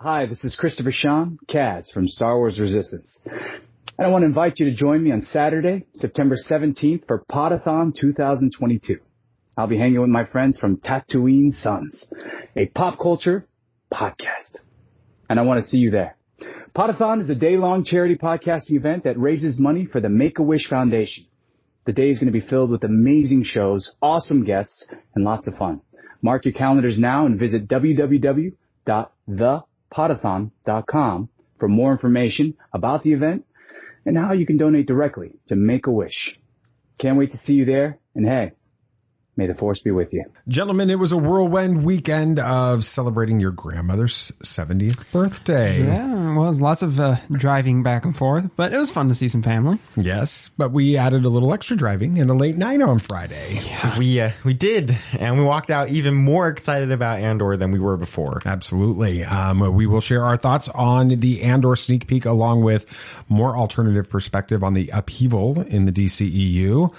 Hi, this is Christopher Sean, Kaz from Star Wars Resistance. And I want to invite you to join me on Saturday, September 17th for Podathon 2022. I'll be hanging with my friends from Tatooine Sons, a pop culture podcast. And I want to see you there. Podathon is a day-long charity podcasting event that raises money for the Make-A-Wish Foundation. The day is going to be filled with amazing shows, awesome guests, and lots of fun. Mark your calendars now and visit www.thepodathon.com for more information about the event and how you can donate directly to Make-A-Wish. Can't wait to see you there, and hey, may the Force be with you. Gentlemen, it was a whirlwind weekend of celebrating your grandmother's 70th birthday. Yeah, well, it was lots of driving back and forth, but it was fun to see some family. Yes, but we added a little extra driving and a late night on Friday. Yeah. We did, and we walked out even more excited about Andor than we were before. Absolutely. We will share our thoughts on the Andor sneak peek along with more alternative perspective on the upheaval in the DCEU.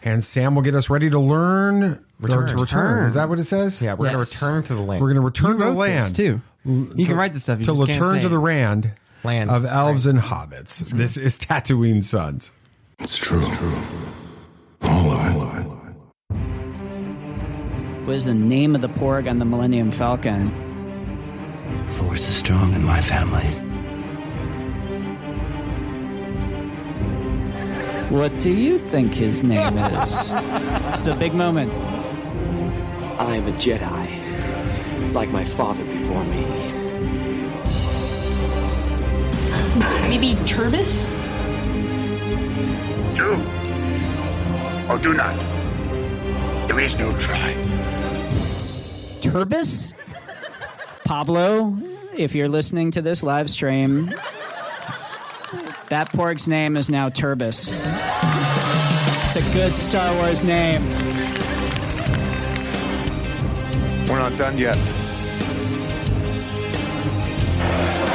And Sam will get us ready to learn. Return. Is that what it says? Yeah, we're going to return to the land. We're going to return to the land. Too. You can write this stuff. You to just can't return say to the it. land of elves and hobbits. Mm-hmm. This is Tatooine Sons. It's true. All of it. What is the name of the porg on the Millennium Falcon? Force is strong in my family. What do you think his name is? It's a big moment. I am a Jedi, like my father before me. Maybe Turbis? Do or do not. There is no try. Turbis? Pablo, if you're listening to this live stream, that porg's name is now Turbis. It's a good Star Wars name. We're not done yet.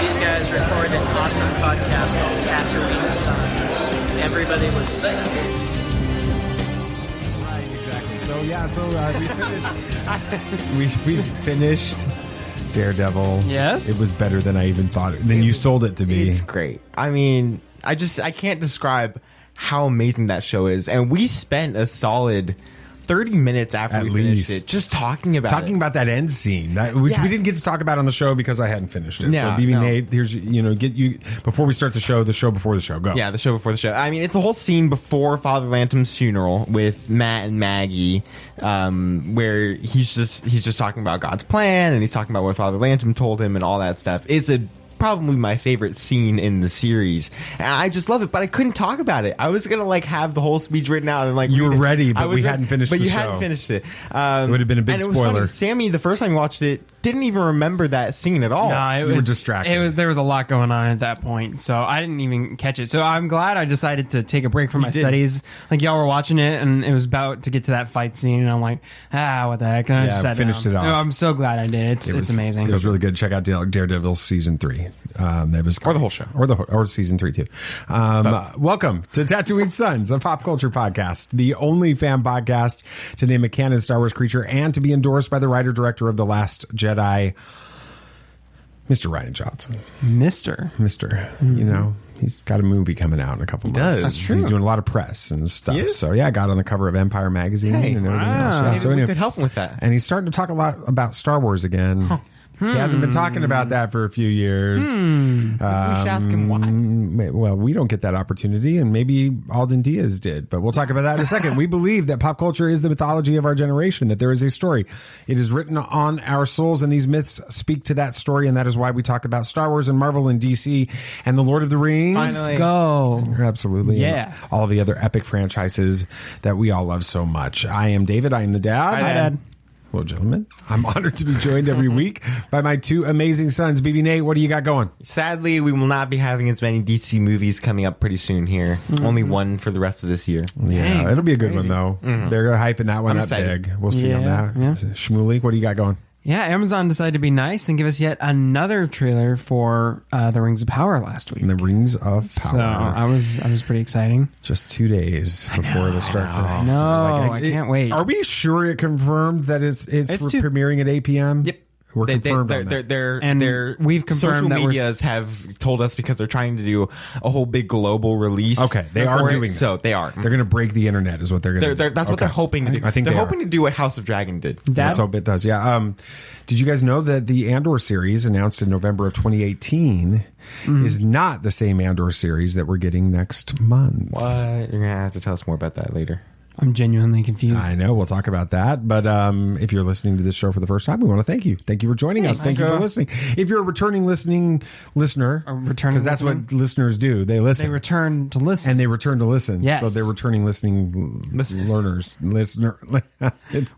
These guys recorded an awesome podcast called Tatooine Sons. Everybody was lit. Right, exactly. So we finished. we finished Daredevil. Yes. It was better than I even thought. Then you sold it to me. It's great. I mean, I can't describe how amazing that show is. And we spent a solid 30 minutes after we finished it just talking about that end scene, which we didn't get to talk about on the show because I hadn't finished it. Yeah, so BB Nate, here's get you before we start the show before the show. Go. Yeah, the show before the show. I mean, it's the whole scene before Father Lantom's funeral with Matt and Maggie, where he's just talking about God's plan and he's talking about what Father Lantom told him and all that stuff. It's probably my favorite scene in the series, and I just love it. But I couldn't talk about it. I was gonna have the whole speech written out and you were ready, but we hadn't finished. But you hadn't finished it. It would have been a big and it was spoiler. funny. Sammy, the first time you watched it, didn't even remember that scene at all. No, you were distracted. There was a lot going on at that point, so I didn't even catch it. So I'm glad I decided to take a break from my studies. Like y'all were watching it, and it was about to get to that fight scene, and I'm like, what the heck? And I just sat finished down. it off. No, I'm so glad I did. It's amazing. It was really good. Check out Daredevil season 3. Or the whole show, or season 3 too. Welcome to Tatooine Sons, a pop culture podcast, the only fan podcast to name a canon Star Wars creature and to be endorsed by the writer director of The Last Jedi, Mr. Rian Johnson. Mister. He's got a movie coming out in a couple months. That's true. He's doing a lot of press and stuff. So I got on the cover of Empire magazine and everything else. Yeah. Maybe So we could help him with that. And he's starting to talk a lot about Star Wars again. Huh. He hasn't been talking about that for a few years. We should ask him why. Well, we don't get that opportunity, and maybe Alden Diaz did, but we'll talk about that in a second. We believe that pop culture is the mythology of our generation, that there is a story. It is written on our souls, and these myths speak to that story, and that is why we talk about Star Wars and Marvel and DC and The Lord of the Rings. Finally. Go. Absolutely. Yeah. And all the other epic franchises that we all love so much. I am David. I am the dad. Hi, Dad. Hello, gentlemen. I'm honored to be joined every week by my two amazing sons. BB Nate, what do you got going? Sadly, we will not be having as many DC movies coming up pretty soon here. Only one for the rest of this year. Yeah, Dang, it'll be a good one, though. They're hyping that one I'm up excited. big. We'll see on that. Yeah. Shmuley, what do you got going? Yeah, Amazon decided to be nice and give us yet another trailer for The Rings of Power last week. The Rings of Power. So I was pretty exciting. Just 2 days before it'll start today. No, I can't wait. Are we sure it confirmed that it's premiering at 8 p.m.? Yep. We're confirmed on that. We've confirmed social that medias have told us because they're trying to do a whole big glable release. Okay, they are doing that. So they are. They're going to break the internet is what they're going to do. That's what they're hoping to do. I think they're hoping to do what House of Dragon did. Let's hope it does. Yeah. Did you guys know that the Andor series announced in November of 2018 is not the same Andor series that we're getting next month? What? You're going to have to tell us more about that later. I'm genuinely confused. I know. We'll talk about that. But if you're listening to this show for the first time, we want to thank you. Thank you for joining us. Thank you for listening. If you're a returning listener, because that's what listeners do. They listen. They return to listen. And they return to listen. Yes. So they're returning listening learners.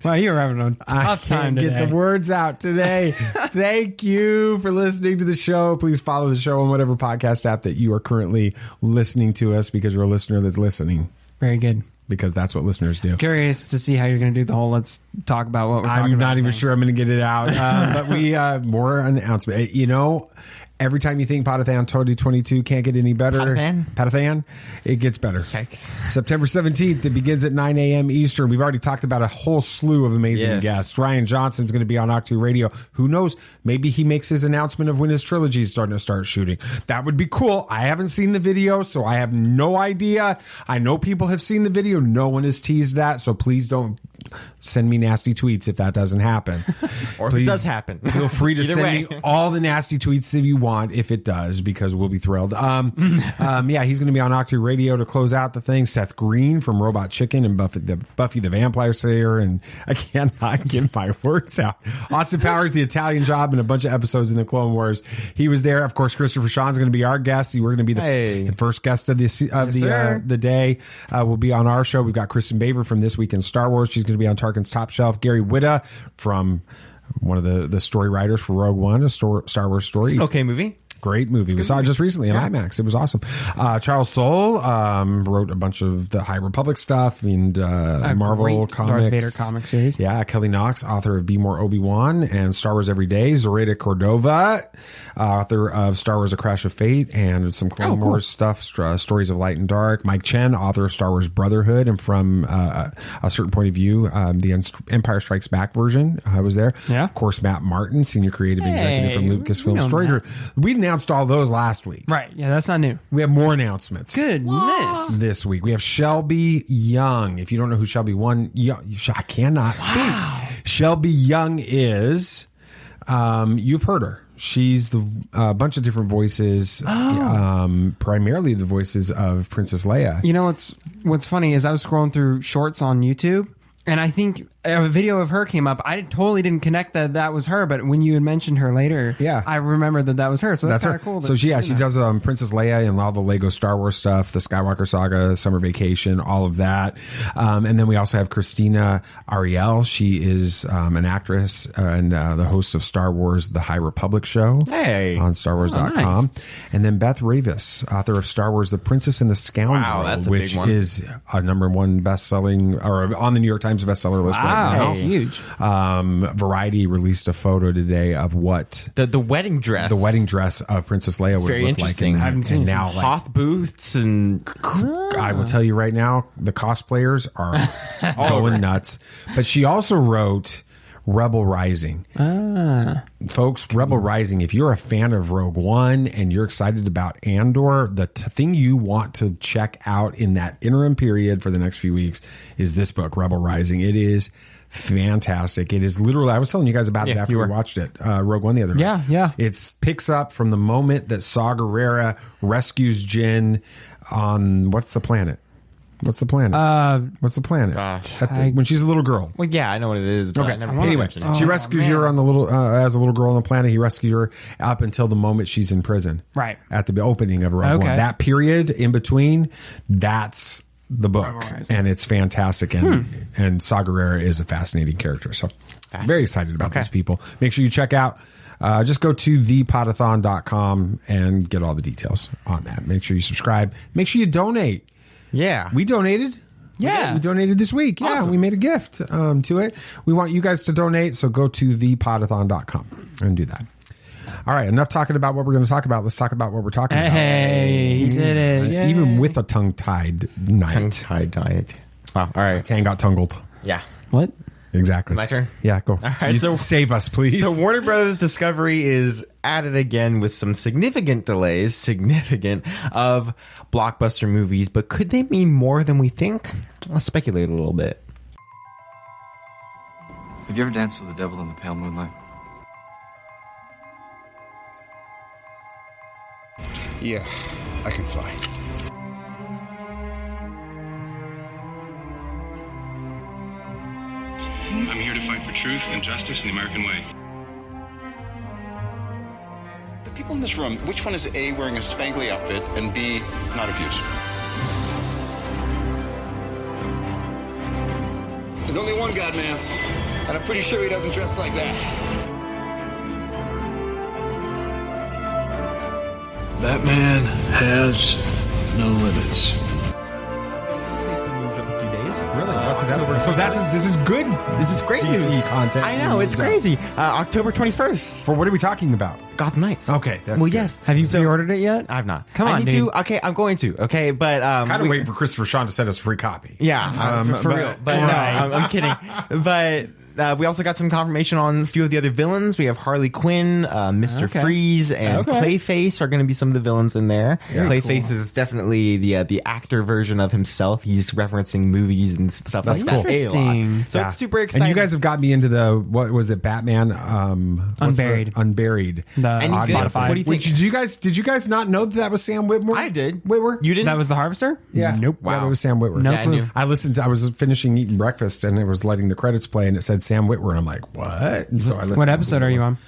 Wow, you're having a tough time today. Get the words out today. Thank you for listening to the show. Please follow the show on whatever podcast app that you are currently listening to us, because you're a listener that's listening. Very good. Because that's what listeners do. Curious to see how you're going to do the whole let's talk about what we're talking about. I'm not even sure I'm going to get it out. But we more announcement. You know, every time you think Potathon 2022 can't get any better. Potathon, it gets better. Yikes. September 17th, it begins at 9 a.m. Eastern. We've already talked about a whole slew of amazing guests. Ryan Johnson's going to be on Octu Radio. Who knows? Maybe he makes his announcement of when his trilogy is starting to start shooting. That would be cool. I haven't seen the video, so I have no idea. I know people have seen the video. No one has teased that, so please don't send me nasty tweets if that doesn't happen. Or if it does happen. Feel free to send me all the nasty tweets that you want if it does, because we'll be thrilled. Yeah, he's going to be on Octu Radio to close out the thing. Seth Green from Robot Chicken and Buffy the Vampire Slayer, and I cannot get my words out. Austin Powers, The Italian Job, and a bunch of episodes in the Clone Wars. He was there. Of course, Christopher Sean's going to be our guest. We're going to be the first guest of the day. Will be on our show. We've got Kristen Baver from This Week in Star Wars. She's going to be on Tarkin's Top Shelf. Gary Whitta from one of the story writers for Rogue One, a Star Wars story. Okay, movie. Great movie. We saw it just recently in IMAX. It was awesome. Charles Soule wrote a bunch of the High Republic stuff and Marvel comics. Darth Vader comic series. Yeah. Kelly Knox, author of Be More Obi-Wan and Star Wars Every Day. Zoraida Cordova, author of Star Wars A Crash of Fate and some Clone Wars stuff, Stories of Light and Dark. Mike Chen, author of Star Wars Brotherhood, and from a certain point of view, the Empire Strikes Back version was there. Yeah. Of course, Matt Martin, senior creative executive from Lucasfilm Story. We announced all those last week. Right. Yeah, that's not new. We have more announcements. Goodness. This week. We have Shelby Young. If you don't know who Shelby I cannot speak. Shelby Young is, you've heard her. She's a bunch of different voices, primarily the voices of Princess Leia. You know what's funny is I was scrolling through shorts on YouTube, and I think a video of her came up. I totally didn't connect that was her, but when you had mentioned her later, I remembered that was her. So that's kind of cool. So she does Princess Leia and all the Lego Star Wars stuff, the Skywalker Saga, Summer Vacation, all of that. And then we also have Christina Ariel. She is an actress and the host of Star Wars, The High Republic Show on StarWars.com. Nice. And then Beth Ravis, author of Star Wars, The Princess and the Scoundrel, which is a #1 best-selling, or on the New York Times bestseller list. Wow, that's huge. Variety released a photo today of what the wedding dress of Princess Leia would look like. I haven't seen now Hoth booths, and I will tell you right now, the cosplayers are going nuts. But she also wrote Rebel Rising. Folks, Rebel Rising, if you're a fan of Rogue One and you're excited about Andor, the thing you want to check out in that interim period for the next few weeks is this book, Rebel Rising. It is fantastic. It is literally, I was telling you guys about it after we watched it, Rogue One the other night. Yeah. It picks up from the moment that Saw Gerrera rescues Jyn on, what's the planet? What's the planet? When she's a little girl. Well, yeah, I know what it is. But okay. Anyway, she rescues her on the little as a little girl on the planet. He rescues her up until the moment she's in prison. Right. At the opening of Rogue One. That period in between, that's the book, and it's fantastic. And Saw Gerrera is a fascinating character. So very excited about those people. Make sure you check out. Just go to thepotathon.com and get all the details on that. Make sure you subscribe. Make sure you donate. Yeah. We donated. Yeah. We donated this week. Awesome. Yeah, we made a gift to it. We want you guys to donate, so go to thepotathon.com and do that. All right, enough talking about what we're going to talk about. Let's talk about what we're talking about. Hey, you did it. Yay. Even with a tongue-tied night. Tongue-tied night. Wow, all right. Tang got tungled. Yeah. What? Exactly. My turn? Yeah, go. All right, so save us, please. So Warner Brothers Discovery is at it again with some significant delays, of blockbuster movies, but could they mean more than we think? I'll speculate a little bit. Have you ever danced with the devil in the pale moonlight? Yeah, I can fly. I'm here to fight for truth and justice in the American way. The people in this room, which one is A, wearing a spangly outfit, and B, not of use? There's only one God, man. And I'm pretty sure he doesn't dress like that. That man has no limits. Really? What's it up? So this is good. This is great DC news. content. I know, it's crazy. October 21st. For what are we talking about? Gotham Knights. Okay, that's well, good. yes. Have you pre-ordered it yet? I've not. Come on, I need dude. to. Okay, I'm going to. Okay, but Kind of waiting for Christopher Sean to send us a free copy. Yeah, for real. But no, I'm kidding. But we also got some confirmation on a few of the other villains. We have Harley Quinn, Mr. Freeze, and Clayface are going to be some of the villains in there. Yeah, Clayface is definitely the actor version of himself. He's referencing movies and stuff That's like cool. that. Interesting. So it's super exciting. And you guys have got me into the, what was it, Batman? Unburied. Unburied. And Spotify. What do you think? Did you guys not know that was Sam Witwer? I did. Witwer? You didn't? That was the Harvester? Yeah. Nope. Wow. Yeah, it was Sam Witwer. No Yeah, clue. I listened. I was finishing eating breakfast and it was letting the credits play and it said Sam Witwer and I'm like, what? And so I listened. What episode are you on?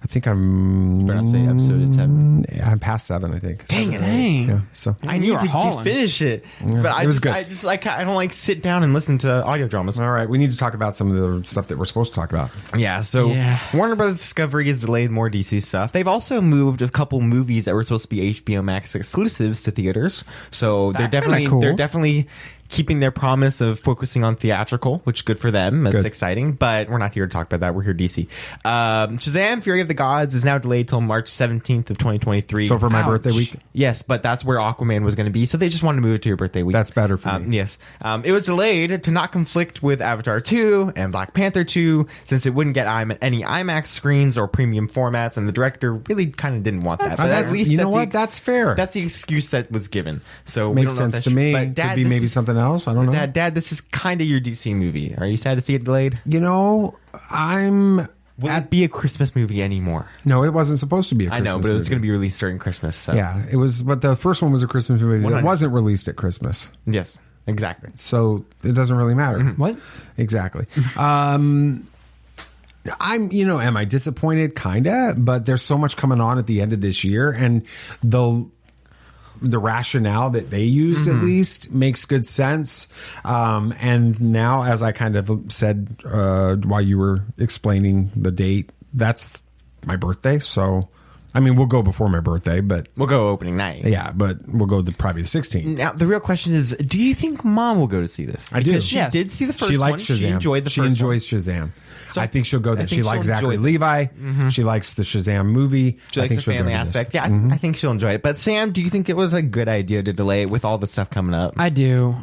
I think I'm. Better not say episode at 7. I'm past 7, I think. Dang it! Yeah, so I need to finish it, but I don't like sit down and listen to audio dramas. All right, we need to talk about some of the stuff that we're supposed to talk about. Yeah, so Warner Brothers Discovery has delayed more DC stuff. They've also moved a couple movies that were supposed to be HBO Max exclusives to theaters. So they're definitely keeping their promise of focusing on theatrical, which is good for them. That's exciting, but we're not here to talk about that. We're here DC. Shazam! Fury of the Gods is now delayed till March 17th of 2023. So for my birthday week? Yes, but that's where Aquaman was going to be, so they just wanted to move it to your birthday week. That's better for me. Yes. It was delayed to not conflict with Avatar 2 and Black Panther 2, since it wouldn't get any IMAX screens or premium formats, and the director really kind of didn't want that. But at least that's fair. That's the excuse that was given. So makes sense to me. But Dad, could be maybe something else. I don't know. Dad, this is kind of your DC movie. Are you sad to see it delayed? Will it be a Christmas movie anymore? No, it wasn't supposed to be a Christmas movie. I know, but it was going to be released during Christmas. So. Yeah, it was. But the first one was a Christmas movie that wasn't released at Christmas. Yes, exactly. So it doesn't really matter. Mm-hmm. What? Exactly. Am I disappointed? Kinda, but there's so much coming on at the end of this year, and the rationale that they used at least makes good sense. And now, as I kind of said while you were explaining the date, that's my birthday. So, I mean, we'll go before my birthday, but we'll go opening night. Yeah, but we'll go probably the 16th. Now, the real question is, do you think Mom will go to see this? I do. She did see the first one. She likes Shazam. She enjoyed the first one. She enjoys Shazam. So I think she'll go there. She likes Zachary Levi. She likes the Shazam movie. She likes the family aspect. Yeah, I think she'll enjoy it. But Sam, do you think it was a good idea to delay it with all the stuff coming up? I do.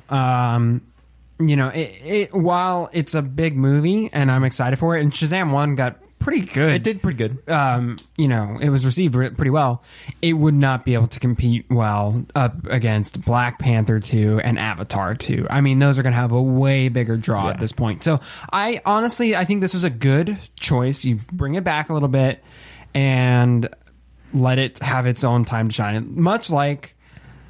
While it's a big movie and I'm excited for it, and Shazam 1 got pretty good. It did pretty good. It was received pretty well. It would not be able to compete well up against Black Panther 2 and Avatar 2. I mean, those are going to have a way bigger draw at this point. So I think this was a good choice. You bring it back a little bit and let it have its own time to shine. Much like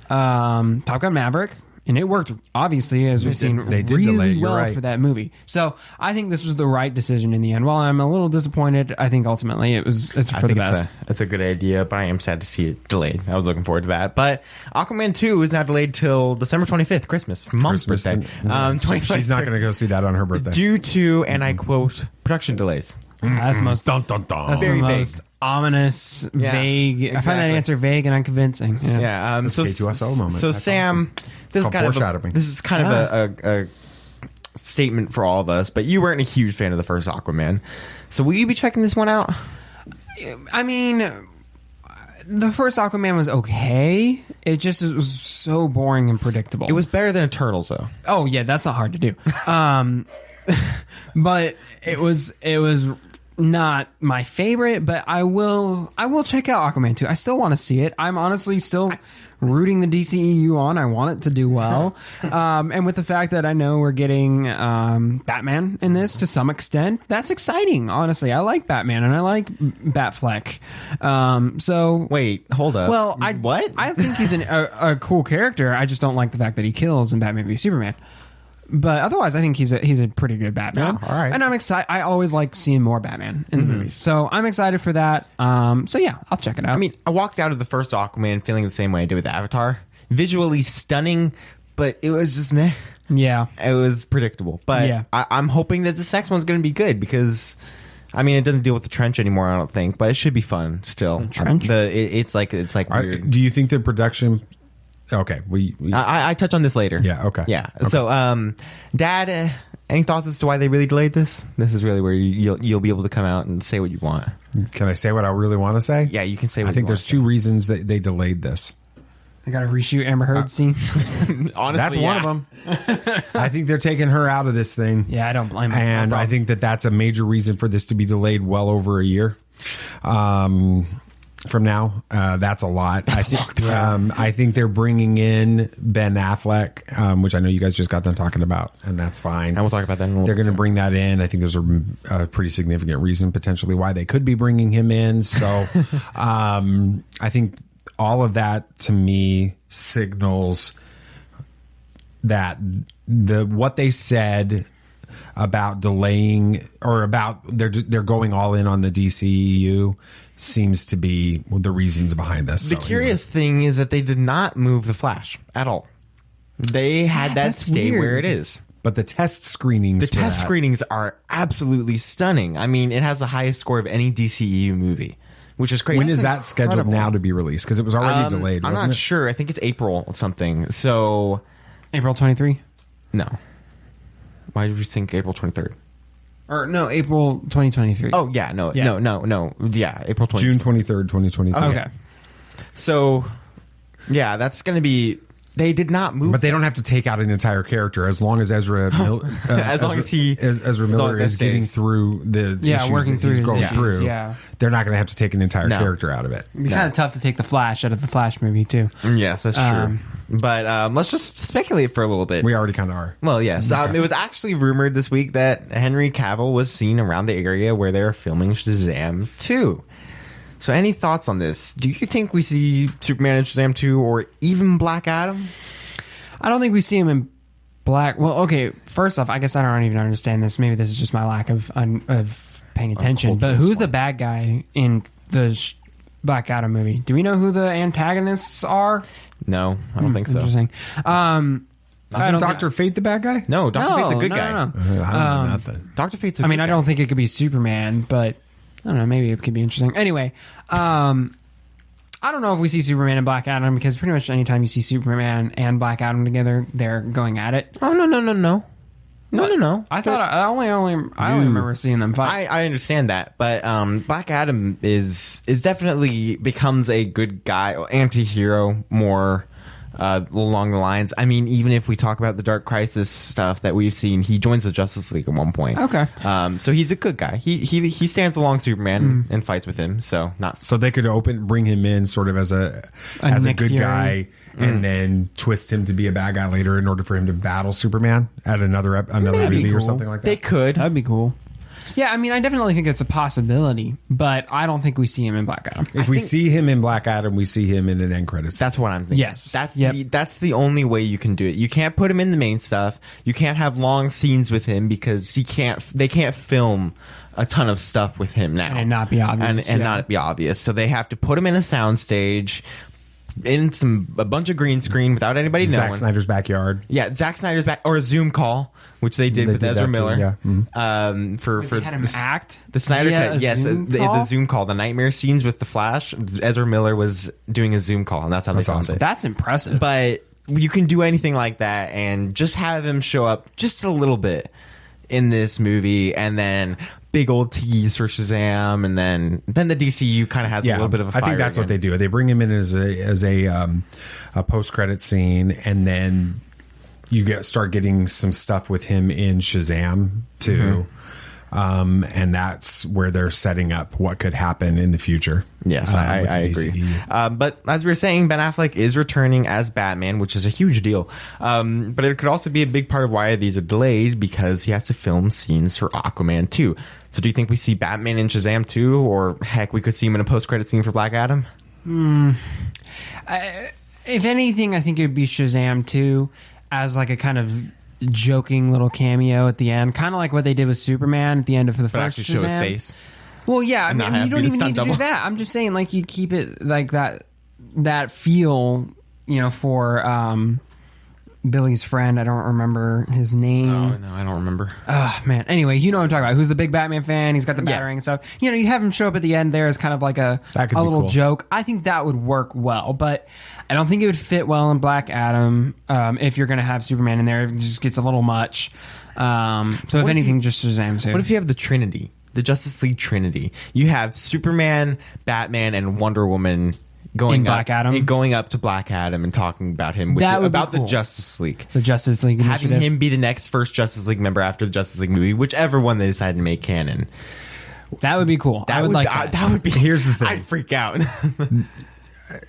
Top Gun Maverick. And it worked, obviously, as we've seen, they did really delay. You're well right. for that movie. So I think this was the right decision in the end. While I'm a little disappointed, I think ultimately it's for the best. It's a good idea, but I am sad to see it delayed. I was looking forward to that. But Aquaman 2 is now delayed till December 25th, Christmas, Mom's birthday. She's not going to go see that on her birthday. Due to, and I quote, production delays. That's the most That's the most ominous, vague. Exactly. I find that answer vague and unconvincing. So K2SO moment. So Sam, this is kind of a statement for all of us. But you weren't a huge fan of the first Aquaman, so will you be checking this one out? I mean, the first Aquaman was okay. It was so boring and predictable. It was better than Eternals, though. Oh yeah, that's not hard to do. but it was not my favorite. But I will check out Aquaman 2. I still want to see it. I'm honestly still rooting the DCEU on. I want it to do well. And with the fact that I know we're getting Batman in this to some extent, that's exciting. Honestly, I like Batman and I like Batfleck. So wait, hold up. Well, I think he's a cool character. I just don't like the fact that he kills in Batman v Superman. But otherwise, I think he's a pretty good Batman. Yeah, all right. And I'm excited. I always like seeing more Batman in the movies. So I'm excited for that. So yeah, I'll check it out. I mean, I walked out of the first Aquaman feeling the same way I did with Avatar. Visually stunning, but it was just meh. Yeah. It was predictable. But Yeah. I'm hoping that this next one's going to be good because, I mean, it doesn't deal with the trench anymore, I don't think. But it should be fun still. The trench? It's like weird. Do you think the production... Okay, I touch on this later. Yeah, okay. Yeah. Okay. So, Dad, any thoughts as to why they really delayed this? This is really where you'll be able to come out and say what you want. Can I say what I really want to say? Yeah, you can say what I think there's two reasons that they delayed this. I got to reshoot Amber Heard scenes. Honestly, that's one of them. I think they're taking her out of this thing. Yeah, I don't blame them. And I think that's a major reason for this to be delayed well over a year. From now, that's a lot. I think they're bringing in Ben Affleck, which I know you guys just got done talking about, and that's fine. And we'll talk about that in a little bit. They're going to bring that in. I think there's a pretty significant reason potentially why they could be bringing him in. So I think all of that to me signals that what they said about delaying or about they're going all in on the DCEU seems to be the reasons behind this. The curious thing is that they did not move the Flash at all. They had that stay weird. Where it is. But the test screenings are absolutely stunning. I mean, it has the highest score of any DCEU movie, which is crazy. When is that scheduled now to be released? Because it was already delayed. I'm not sure. I think it's April or something. So April 23? No. Why did you think April 23rd? Or no, April 2023. Oh yeah, no. Yeah, April 23rd. June 23rd, 2023. Okay. So yeah, that's going to be. They did not move, but they don't have to take out an entire character as long as Ezra Miller is getting through the issues working that through he's going through. Yeah, they're not going to have to take an entire character out of it. It'd be kind of tough to take the Flash out of the Flash movie too. Yes, that's true. But let's just speculate for a little bit. We already kind of are. Well, yes. It was actually rumored this week that Henry Cavill was seen around the area where they're filming Shazam 2. So any thoughts on this? Do you think we see Superman in Shazam 2 or even Black Adam? I don't think we see him in Black. Well, okay, first off, I guess I don't even understand this. Maybe this is just my lack of paying attention. But who's the bad guy in the Black Adam movie? Do we know who the antagonists are? No, I don't think so. Interesting. Isn't Dr. Fate the bad guy? No, Dr. Fate's a good guy. I don't know nothing. Dr. Fate's a good guy. I don't think it could be Superman, but I don't know. Maybe it could be interesting. Anyway, I don't know if we see Superman and Black Adam because pretty much anytime you see Superman and Black Adam together, they're going at it. Oh, no. No. I thought I only remember seeing them fight. I understand that, but Black Adam is definitely becomes a good guy, anti-hero more along the lines. I mean, even if we talk about the Dark Crisis stuff that we've seen, he joins the Justice League at one point. Okay, so he's a good guy. He stands along Superman and fights with him. So they could bring him in sort of as a good Fury guy. And then twist him to be a bad guy later in order for him to battle Superman at another movie or something like that. They could. That'd be cool. Yeah, I mean, I definitely think it's a possibility, but I don't think we see him in Black Adam. If we see him in Black Adam, we see him in an end credits. That's what I'm thinking. Yes. That's the only way you can do it. You can't put him in the main stuff. You can't have long scenes with him because they can't film a ton of stuff with him now. And not be obvious. And not be obvious. So they have to put him in a soundstage, in a bunch of green screen without anybody knowing. Zack Snyder's backyard. Yeah, Zack Snyder's back, or a Zoom call, which they did with Ezra Miller. Too, yeah. For had him act the Snyder cut. Yes, the Zoom call, the nightmare scenes with the Flash. Ezra Miller was doing a Zoom call, and that's how they filmed it. That's impressive. But you can do anything like that, and just have him show up just a little bit in this movie, and then big old tease for Shazam, and then the DCU kind of has a little bit of a fire. I think that's what they do. They bring him in as a post credit scene, and then you start getting some stuff with him in Shazam too. And that's where they're setting up what could happen in the future. Yes, I agree. But as we were saying, Ben Affleck is returning as Batman, which is a huge deal. But it could also be a big part of why these are delayed, because he has to film scenes for Aquaman 2. So do you think we see Batman in Shazam 2? Or heck, we could see him in a post-credit scene for Black Adam? If anything, I think it would be Shazam 2 as like a kind of joking little cameo at the end, kind of like what they did with Superman at the end of the first actually Shazam. Show his face. Well, yeah, I mean, you don't even need to do that. I'm just saying, like, you keep it like that feel, for Billy's friend. I don't remember his name. Oh, no, I don't remember. Oh, man. Anyway, you know what I'm talking about. Who's the big Batman fan? He's got the Batarang and stuff. You have him show up at the end there as kind of like a little joke. I think that would work well, but I don't think it would fit well in Black Adam if you're going to have Superman in there. It just gets a little much. So if anything, just Shazam too. What if you have the Trinity? The Justice League Trinity. You have Superman, Batman, and Wonder Woman going up to Black Adam and talking about him about the Justice League. The Justice League initiative. Having him be the next first Justice League member after the Justice League movie, whichever one they decide to make canon. That would be cool. I would like that. That would be. Here's the thing. I'd freak out.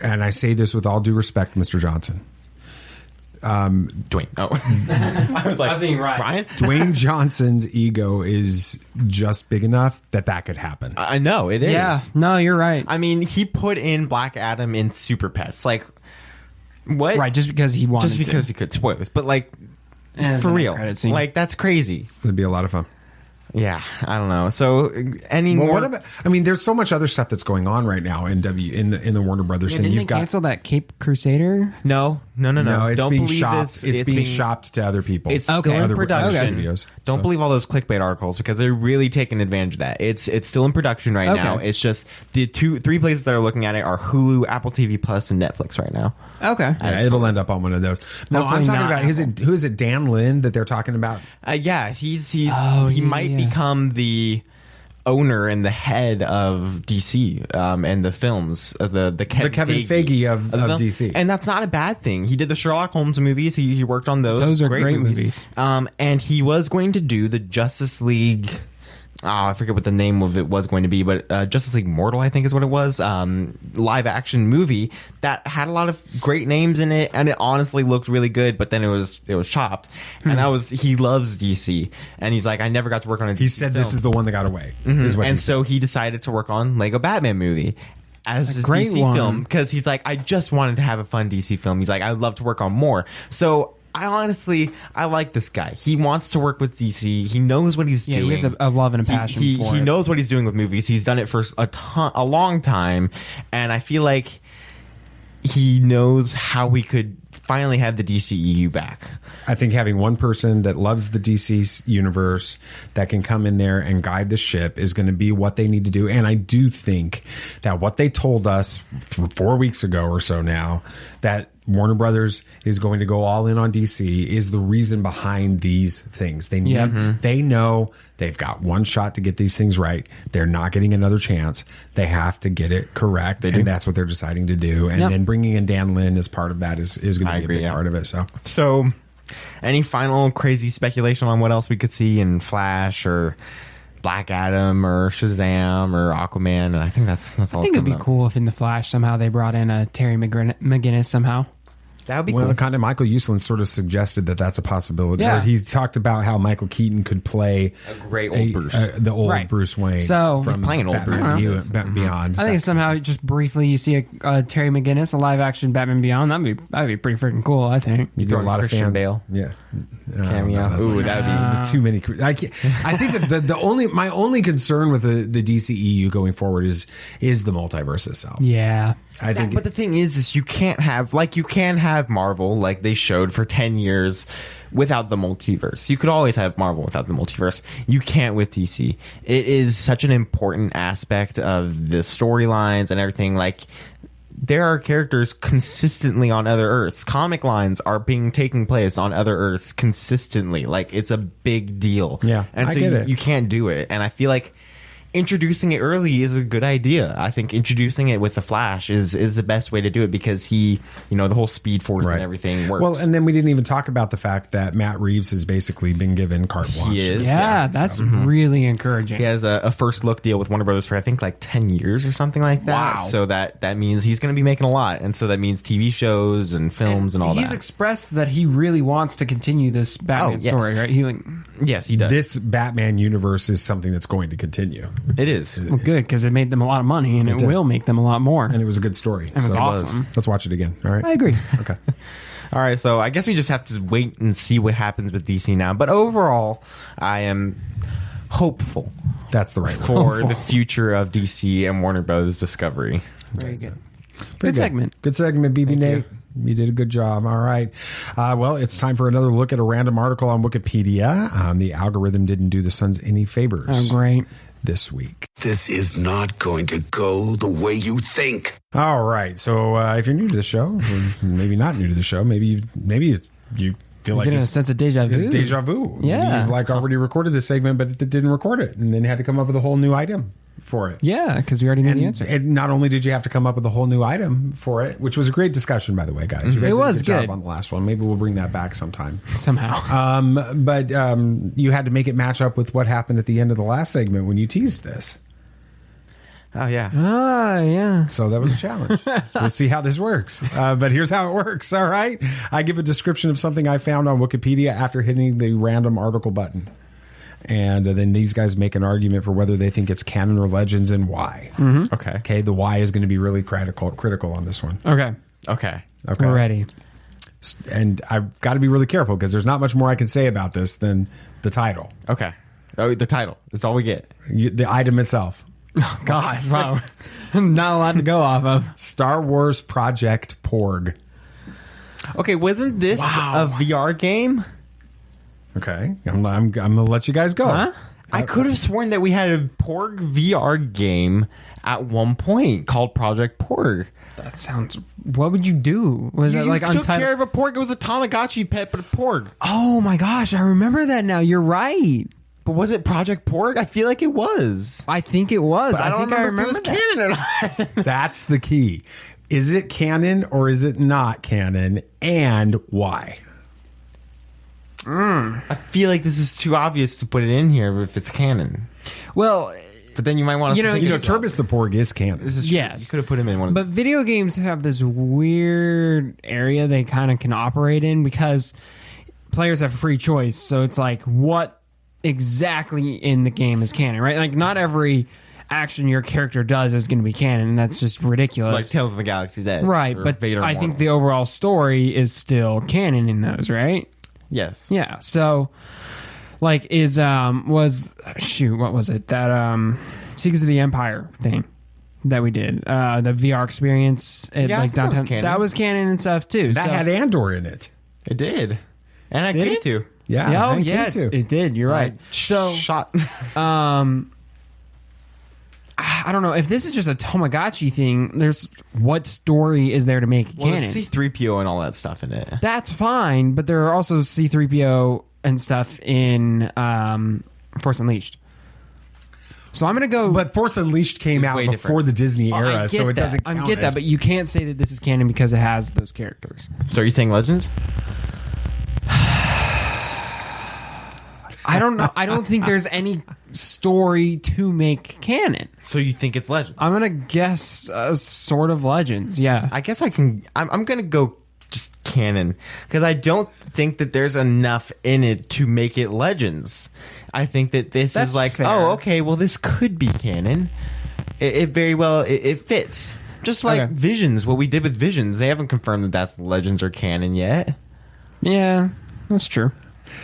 And I say this with all due respect, Mr. Johnson. Dwayne. Oh, I was thinking Ryan. Dwayne Johnson's ego is just big enough that could happen. I know it is. Yeah. No, you're right. I mean, he put in Black Adam in Super Pets. Like, what? Right, just because he wanted to. Just because he could. Spoilers. But, like, for real. Like, that's crazy. It'd be a lot of fun. Yeah, I don't know. So more? What about, I mean, there's so much other stuff that's going on right now in the Warner Brothers thing. Didn't they cancel that Cape Crusader? No. It's don't being believe shopped. It's being shopped to other people. It's still in production. Studios, don't believe all those clickbait articles, because they're really taking advantage of that. It's still in production right now. It's just the 3 places that are looking at it are Hulu, Apple TV Plus, and Netflix right now. Okay, yeah, it'll end up on one of those. No, I'm talking about who is it? Dan Lin that they're talking about? Yeah, he might become the owner and the head of DC and the films, the Kevin Feige of DC, and that's not a bad thing. He did the Sherlock Holmes movies. He worked on those. Those are great movies. And he was going to do the Justice League. I forget what the name of it was going to be, but Justice League Mortal, I think is what it was. Live action movie that had a lot of great names in it, and it honestly looked really good. But then it was chopped, and he loves DC, and he's like, I never got to work on a DC He said film. This is the one that got away. And so he decided to work on Lego Batman movie as his DC film, because he's like, I just wanted to have a fun DC film. He's like, I'd love to work on more. So I like this guy. He wants to work with DC. He knows what he's doing. He has a love and a passion for it. He knows what he's doing with movies. He's done it for a long time, and I feel like he knows how we could finally have the DCEU back. I think having one person that loves the DC universe that can come in there and guide the ship is going to be what they need to do. And I do think that what they told us 4 weeks ago or so now, that Warner Brothers is going to go all in on DC, is the reason behind these things. They know they've got one shot to get these things right. They're not getting another chance. They have to get it correct, and that's what they're deciding to do. And then bringing in Dan Lin as part of that is going to be a big part of it. So, any final crazy speculation on what else we could see in Flash or Black Adam or Shazam or Aquaman? And I think that's all. I think it'd be cool if in the Flash somehow they brought in a Terry McGinnis somehow. That would be cool. Kind of Michael Uslan sort of suggested that that's a possibility. Yeah. He talked about how Michael Keaton could play a great old Bruce, the old Bruce Wayne. So from he's playing old Bruce Beyond. I think somehow just briefly you see a Terry McGinnis, a live action Batman Beyond. That'd be pretty freaking cool. I think you throw a lot Christian of Bale, cameo. Ooh, that'd be too many. I think that my only concern with the DCEU going forward is the multiverse itself. Yeah. But the thing is you can't have, like, you can have Marvel, like they showed for 10 years without the multiverse. You could always have Marvel without the multiverse. You can't with DC. It is such an important aspect of the storylines and everything. Like, there are characters consistently on other Earths. Comic lines are taking place on other Earths consistently. Like, it's a big deal. Yeah, and so you can't do it. And I feel like introducing it early is a good idea. I think introducing it with the Flash is the best way to do it because he, the whole Speed Force and everything works. Well, and then we didn't even talk about the fact that Matt Reeves has basically been given carte blanche. He is. Yeah, that's really encouraging. He has a first look deal with Warner Brothers for I think like 10 years or something like that. Wow. So that means he's going to be making a lot, and so that means TV shows and films and all that. He's expressed that he really wants to continue this Batman story, right? Yes, he does. This Batman universe is something that's going to continue. It is. Well, good, because it made them a lot of money, and it will make them a lot more. And it was a good story. It was awesome. Let's watch it again. All right. I agree. Okay. All right, so I guess we just have to wait and see what happens with DC now. But overall, I am hopeful. That's the right word. For the future of DC and Warner Brothers Discovery. Very good. Good segment. Good segment, BB Nate. You did a good job. All right. Well, it's time for another look at a random article on Wikipedia. The algorithm didn't do the Suns any favors. Oh, great. This week. This is not going to go the way you think. All right. So if you're new to the show, or maybe not new to the show, maybe you feel like getting a sense of deja vu. It's deja vu. Yeah. Maybe you've already recorded this segment, but it didn't record it, and then had to come up with a whole new item for it. Yeah, because we already knew the answer. And not only did you have to come up with a whole new item for it, which was a great discussion, by the way, guys. You guys It was did a good good job on the last one. Maybe we'll bring that back sometime. Somehow. But you had to make it match up with what happened at the end of the last segment when you teased this. Oh, yeah. Ah, yeah. So that was a challenge. So we'll see how this works. But here's how it works, all right? I give a description of something I found on Wikipedia after hitting the random article button. And then these guys make an argument for whether they think it's canon or legends and why. Mm-hmm. Okay, the why is going to be really critical on this one. Okay. We're ready. And I've got to be really careful because there's not much more I can say about this than the title. Okay. Oh, the title. That's all we get. The item itself. Oh, gosh. Wow. Not a lot to go off of. Star Wars Project Porg. Okay, wasn't this a VR game? Okay, I'm going to let you guys go. Huh? I could have sworn that we had a Porg VR game at one point called Project Porg. That sounds... What would you do? Was it like you took care of a Porg? It was a Tamagotchi pet, but a Porg. Oh my gosh, I remember that now. You're right. But was it Project Porg? I feel like it was. I think it was. But I don't remember if it was canon or not. That's the key. Is it canon or is it not canon, and why? I feel like this is too obvious to put it in here if it's canon. Well, but then you might want to. Turbis the Porg is canon. This is true. Yes. You could have put him in one. But video games have this weird area they kind of can operate in because players have free choice. So it's like, what exactly in the game is canon, right? Like, not every action your character does is going to be canon, and that's just ridiculous. Like Tales of the Galaxy's Edge, right? But Vader I think the overall story is still canon in those, right? Yes. Yeah. So, like, what was it? That Secrets of the Empire thing that we did, the VR experience at like downtown. That was canon and stuff too. That had Andor in it. It did, and I did too. Yeah. It did. You're right. So shot. I don't know if this is just a Tamagotchi thing. What story is there to make canon? There's C-3PO and all that stuff in it. That's fine, but there are also C-3PO and stuff in Force Unleashed. So I'm going to go... But Force Unleashed came out before the Disney era, so it doesn't count. I get that, but you can't say that this is canon because it has those characters. So are you saying Legends? I don't know. I don't think there's any story to make canon. So you think it's Legends? I'm gonna guess sort of Legends. Yeah, I guess I can. I'm gonna go just canon because I don't think that there's enough in it to make it Legends. I think that this is like, fair. Oh, okay. Well, this could be canon. It very well it fits. Just like Visions, what we did with Visions, they haven't confirmed that that's Legends or canon yet. Yeah, that's true.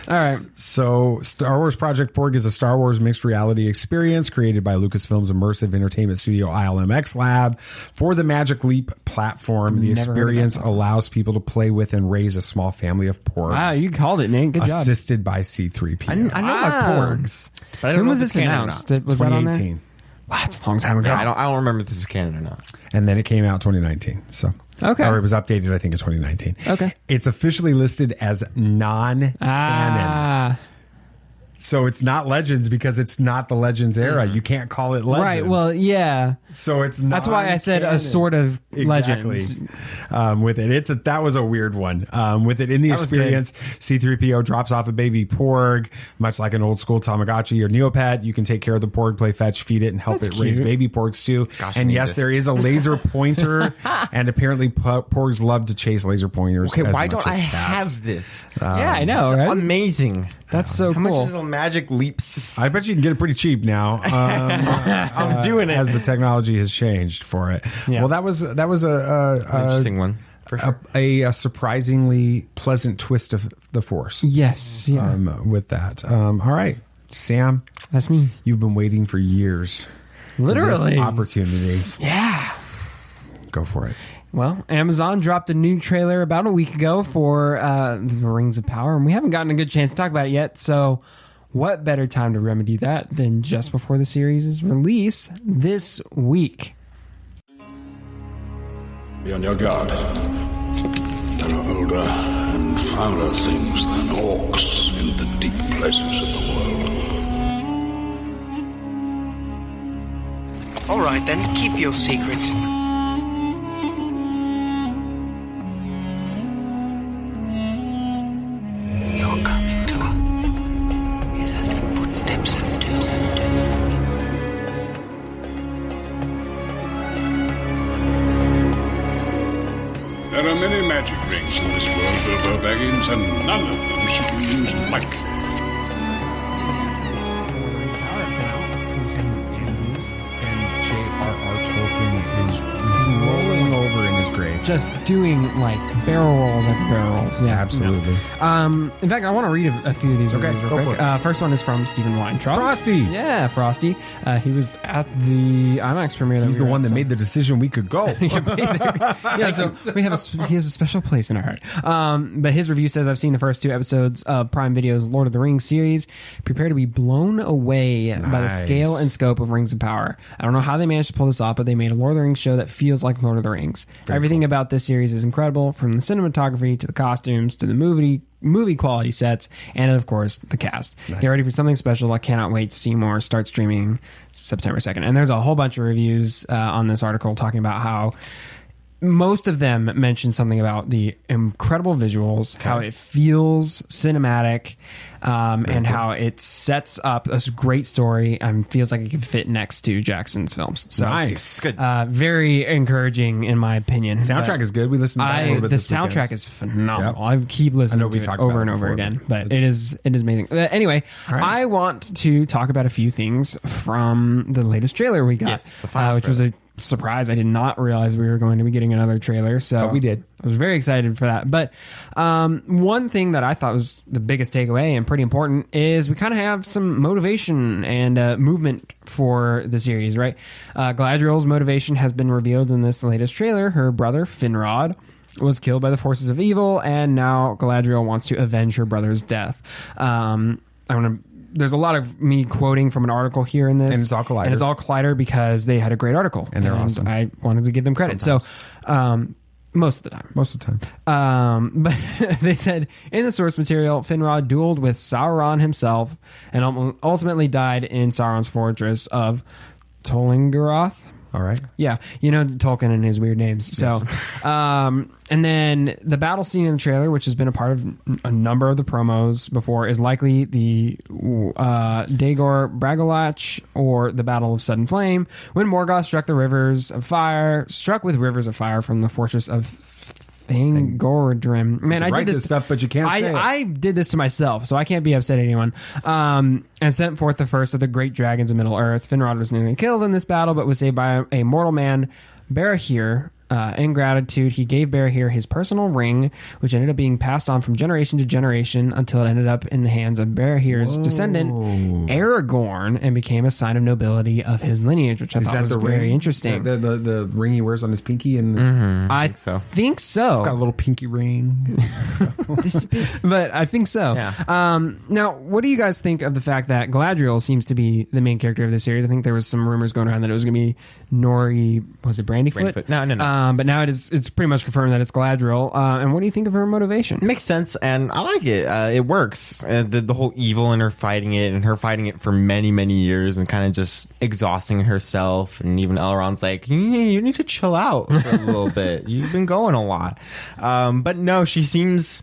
All right. So Star Wars Project Porg is a Star Wars mixed reality experience created by Lucasfilm's immersive entertainment studio ILMX Lab for the Magic Leap platform. The experience allows people to play with and raise a small family of porgs. Wow, you called it, Nate. Good job. Assisted by C-3PO. I know about porgs, but I don't know when was this announced? Was 2018. Wow, that's a long time ago. Yeah, I don't remember if this is canon or not. And then it came out 2019. So okay, or it was updated, I think, in 2019. Okay, it's officially listed as non-canon. So it's not Legends because it's not the Legends era. You can't call it Legends. Right. Well, yeah. So it's not. That's why I said a sort of Legends. With it, that was a weird one. With it in the experience, C-3PO drops off a baby Porg, much like an old school Tamagotchi or Neopet. You can take care of the Porg, play fetch, feed it, and help it raise baby Porgs too. Gosh, and yes, there is a laser pointer, and apparently Porgs love to chase laser pointers. Okay, why as don't much I as cats. have this? Yeah, I know, right? Amazing. That's so How cool. much is a magic leaps? I bet you can get it pretty cheap now. I'm doing it as the technology has changed for it. Yeah. Well, that was a interesting one. For sure. A surprisingly pleasant twist of the Force. Yes. Yeah. With that. All right, Sam. That's me. You've been waiting for years. Literally. For this opportunity. Yeah. Go for it. Well, Amazon dropped a new trailer about a week ago for The Rings of Power, and we haven't gotten a good chance to talk about it yet. So what better time to remedy that than just before the series' release this week? Be on your guard. There are older and fouler things than orcs in the deep places of the world. All right, then, keep your secrets. You're coming to us. Is as the footsteps of doom. There are many magic rings in this world, Bilbo Baggins, and none of them should be used lightly. And J.R.R. Tolkien is rolling over in his grave. Just doing like barrel rolls after barrel rolls. Yeah, absolutely. In fact, I want to read a few of these reviews real quick. First one is from Stephen Weintraub. Frosty. Yeah, Frosty. He was at the IMAX premiere. He's the one that made the decision we could go. Yeah, basically. Yeah, so he has a special place in our heart. But his review says, I've seen the first 2 episodes of Prime Video's Lord of the Rings series. Prepare to be blown away by the scale and scope of Rings of Power. I don't know how they managed to pull this off, but they made a Lord of the Rings show that feels like Lord of the Rings. Everything about this series is incredible, from the cinematography to the costumes to the movie quality sets, and of course the cast. Get ready for something special. I cannot wait to see more. Start streaming September 2nd. And there's a whole bunch of reviews on this article talking about how most of them mention something about the incredible visuals, how it feels cinematic, and how it sets up a great story and feels like it could fit next to Jackson's films. So nice. Good. Very encouraging in my opinion. Soundtrack is good. We listened to that a little bit the this soundtrack weekend. is phenomenal. I keep listening to it over and over again, but it is amazing. Anyway, I want to talk about a few things from the latest trailer we got, which was a surprise. I did not realize we were going to be getting another trailer, so but we did. I was very excited for that. But one thing that I thought was the biggest takeaway and pretty important is we kind of have some motivation and movement for the series, right? Galadriel's motivation has been revealed in this latest trailer. Her brother Finrod was killed by the forces of evil, and now Galadriel wants to avenge her brother's death. There's a lot of me quoting from an article here in this. And it's all Collider. And it's all Collider because they had a great article. And they're awesome. I wanted to give them credit. Sometimes. So, most of the time. Most of the time. But they said, in the source material, Finrod dueled with Sauron himself and ultimately died in Sauron's fortress of Tolingoroth. All right. Yeah. You know, Tolkien and his weird names. So, and then the battle scene in the trailer, which has been a part of a number of the promos before, is likely the Dagor Bragollach or the Battle of Sudden Flame, when Morgoth struck with rivers of fire from the fortress of Thangordrim. Man, I did this stuff, but you can't say it. I did this to myself, so I can't be upset at anyone. And sent forth the first of the great dragons of Middle Earth. Finrod was nearly killed in this battle, but was saved by a mortal man, Barahir. In gratitude, he gave Barahir his personal ring, which ended up being passed on from generation to generation until it ended up in the hands of Barahir's descendant, Aragorn, and became a sign of nobility of his lineage, which I thought was very interesting. The ring he wears on his pinky? And I think so. It's got a little pinky ring. But I think so. Yeah. Now, what do you guys think of the fact that Galadriel seems to be the main character of the series? I think there was some rumors going around that it was going to be Nori, was it Brandyfoot? No. But now it's pretty much confirmed that it's Galadriel. And what do you think of her motivation? Makes sense, and I like it. It works. The whole evil in her fighting it, and her fighting it for many, many years, and kind of just exhausting herself. And even Elrond's like, you need to chill out for a little bit. You've been going a lot. But no, she seems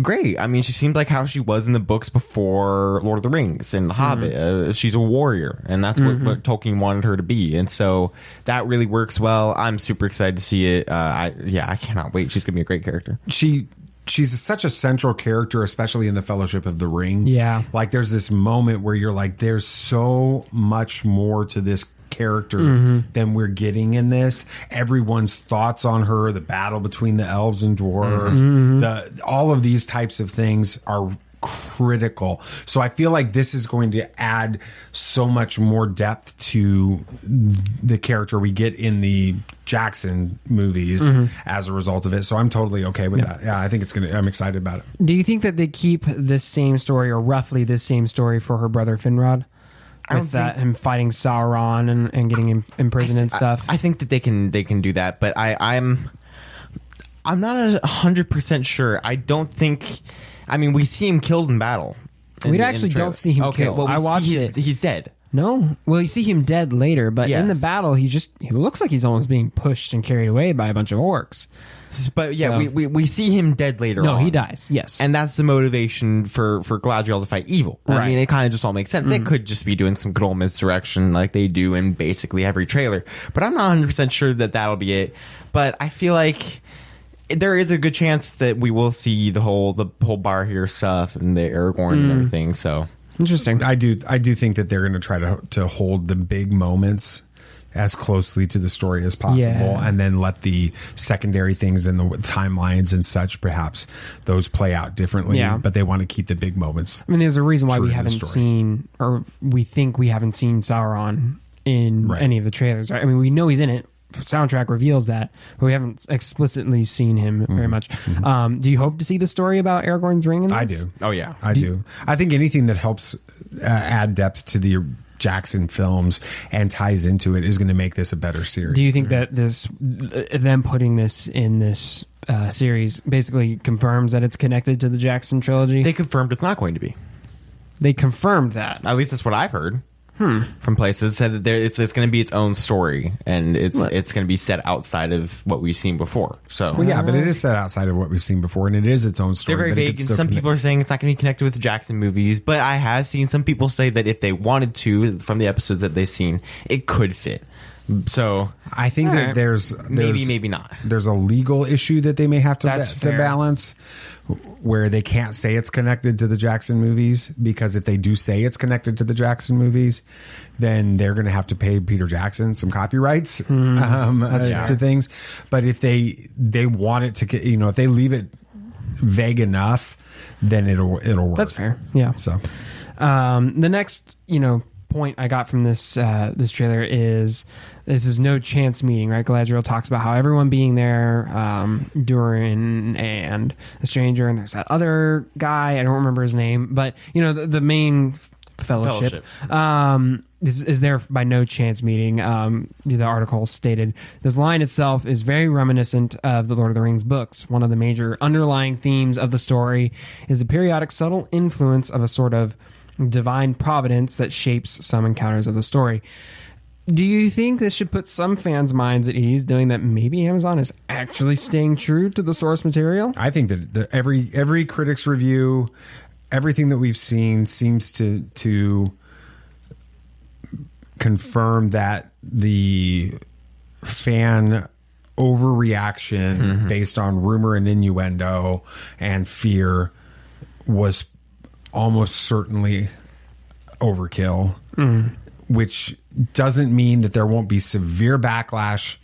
great. I mean, she seemed like how she was in the books before Lord of the Rings and The Hobbit. She's a warrior, and that's what Tolkien wanted her to be. And so that really works well. I'm super excited to see it. I cannot wait. She's gonna be a great character. She's such a central character, especially in the Fellowship of the Ring. Yeah. Like, there's this moment where you're like, there's so much more to this character than we're getting in this. Everyone's thoughts on her, the battle between the elves and dwarves, all of these types of things are critical. So I feel like this is going to add so much more depth to the character we get in the Jackson movies as a result of it. So I'm totally okay with that. Yeah, I think I'm excited about it. Do you think that they keep this same story, or roughly this same story, for her brother Finrod? With him fighting Sauron and getting him imprisoned and stuff. I think that they can do that, but I'm not 100% sure. I don't think. I mean, we see him killed in battle. We actually don't see him killed. Well, I watched it. He's dead. No, well, you see him dead later, but in the battle, he looks like he's almost being pushed and carried away by a bunch of orcs. But yeah, so, we see him dead later on. No, he dies, yes. And that's the motivation for Galadriel to fight evil. Right. I mean, it kind of just all makes sense. They could just be doing some good old misdirection like they do in basically every trailer. But I'm not 100% sure that that'll be it. But I feel like there is a good chance that we will see the whole Barahir stuff and the Aragorn and everything, so... Interesting. I do think that they're going to try to hold the big moments as closely to the story as possible, and then let the secondary things in the timelines and such, perhaps those play out differently. Yeah. But they want to keep the big moments. I mean, there's a reason why we haven't seen, or we think we haven't seen Sauron in any of the trailers. Right? I mean, we know he's in it. Soundtrack reveals that, but we haven't explicitly seen him very much. Do you hope to see the story about Aragorn's ring in this? I do. Oh yeah, I do. I think anything that helps add depth to the Jackson films and ties into it is going to make this a better series. Do you think that them putting this in this series basically confirms that it's connected to the Jackson trilogy? They confirmed it's not going to be. They confirmed that. At least that's what I've heard. From places said that it's going to be its own story, and it's going to be set outside of what we've seen before. So, well, yeah, but it is set outside of what we've seen before, and it is its own story. They're very vague, and some people are saying it's not going to be connected with the Jackson movies. But I have seen some people say that if they wanted to, from the episodes that they've seen, it could fit. So I think that there's maybe not. There's a legal issue that they may have to balance, where they can't say it's connected to the Jackson movies, because if they do say it's connected to the Jackson movies, then they're going to have to pay Peter Jackson some copyrights to things. But if they want it to, if they leave it vague enough, then it'll work. That's fair. Yeah. So the next point I got from this trailer is this is no chance meeting, right? Galadriel talks about how everyone being there, Durin and a stranger, and there's that other guy, I don't remember his name, but the main fellowship. Is there by no chance meeting. The article stated this line itself is very reminiscent of the Lord of the Rings books. One of the major underlying themes of the story is the periodic subtle influence of a sort of divine providence that shapes some encounters of the story. Do you think this should put some fans' minds at ease, knowing that maybe Amazon is actually staying true to the source material? I think that every critic's review, everything that we've seen seems to confirm that the fan overreaction based on rumor and innuendo and fear was almost certainly overkill, which doesn't mean that there won't be severe backlash,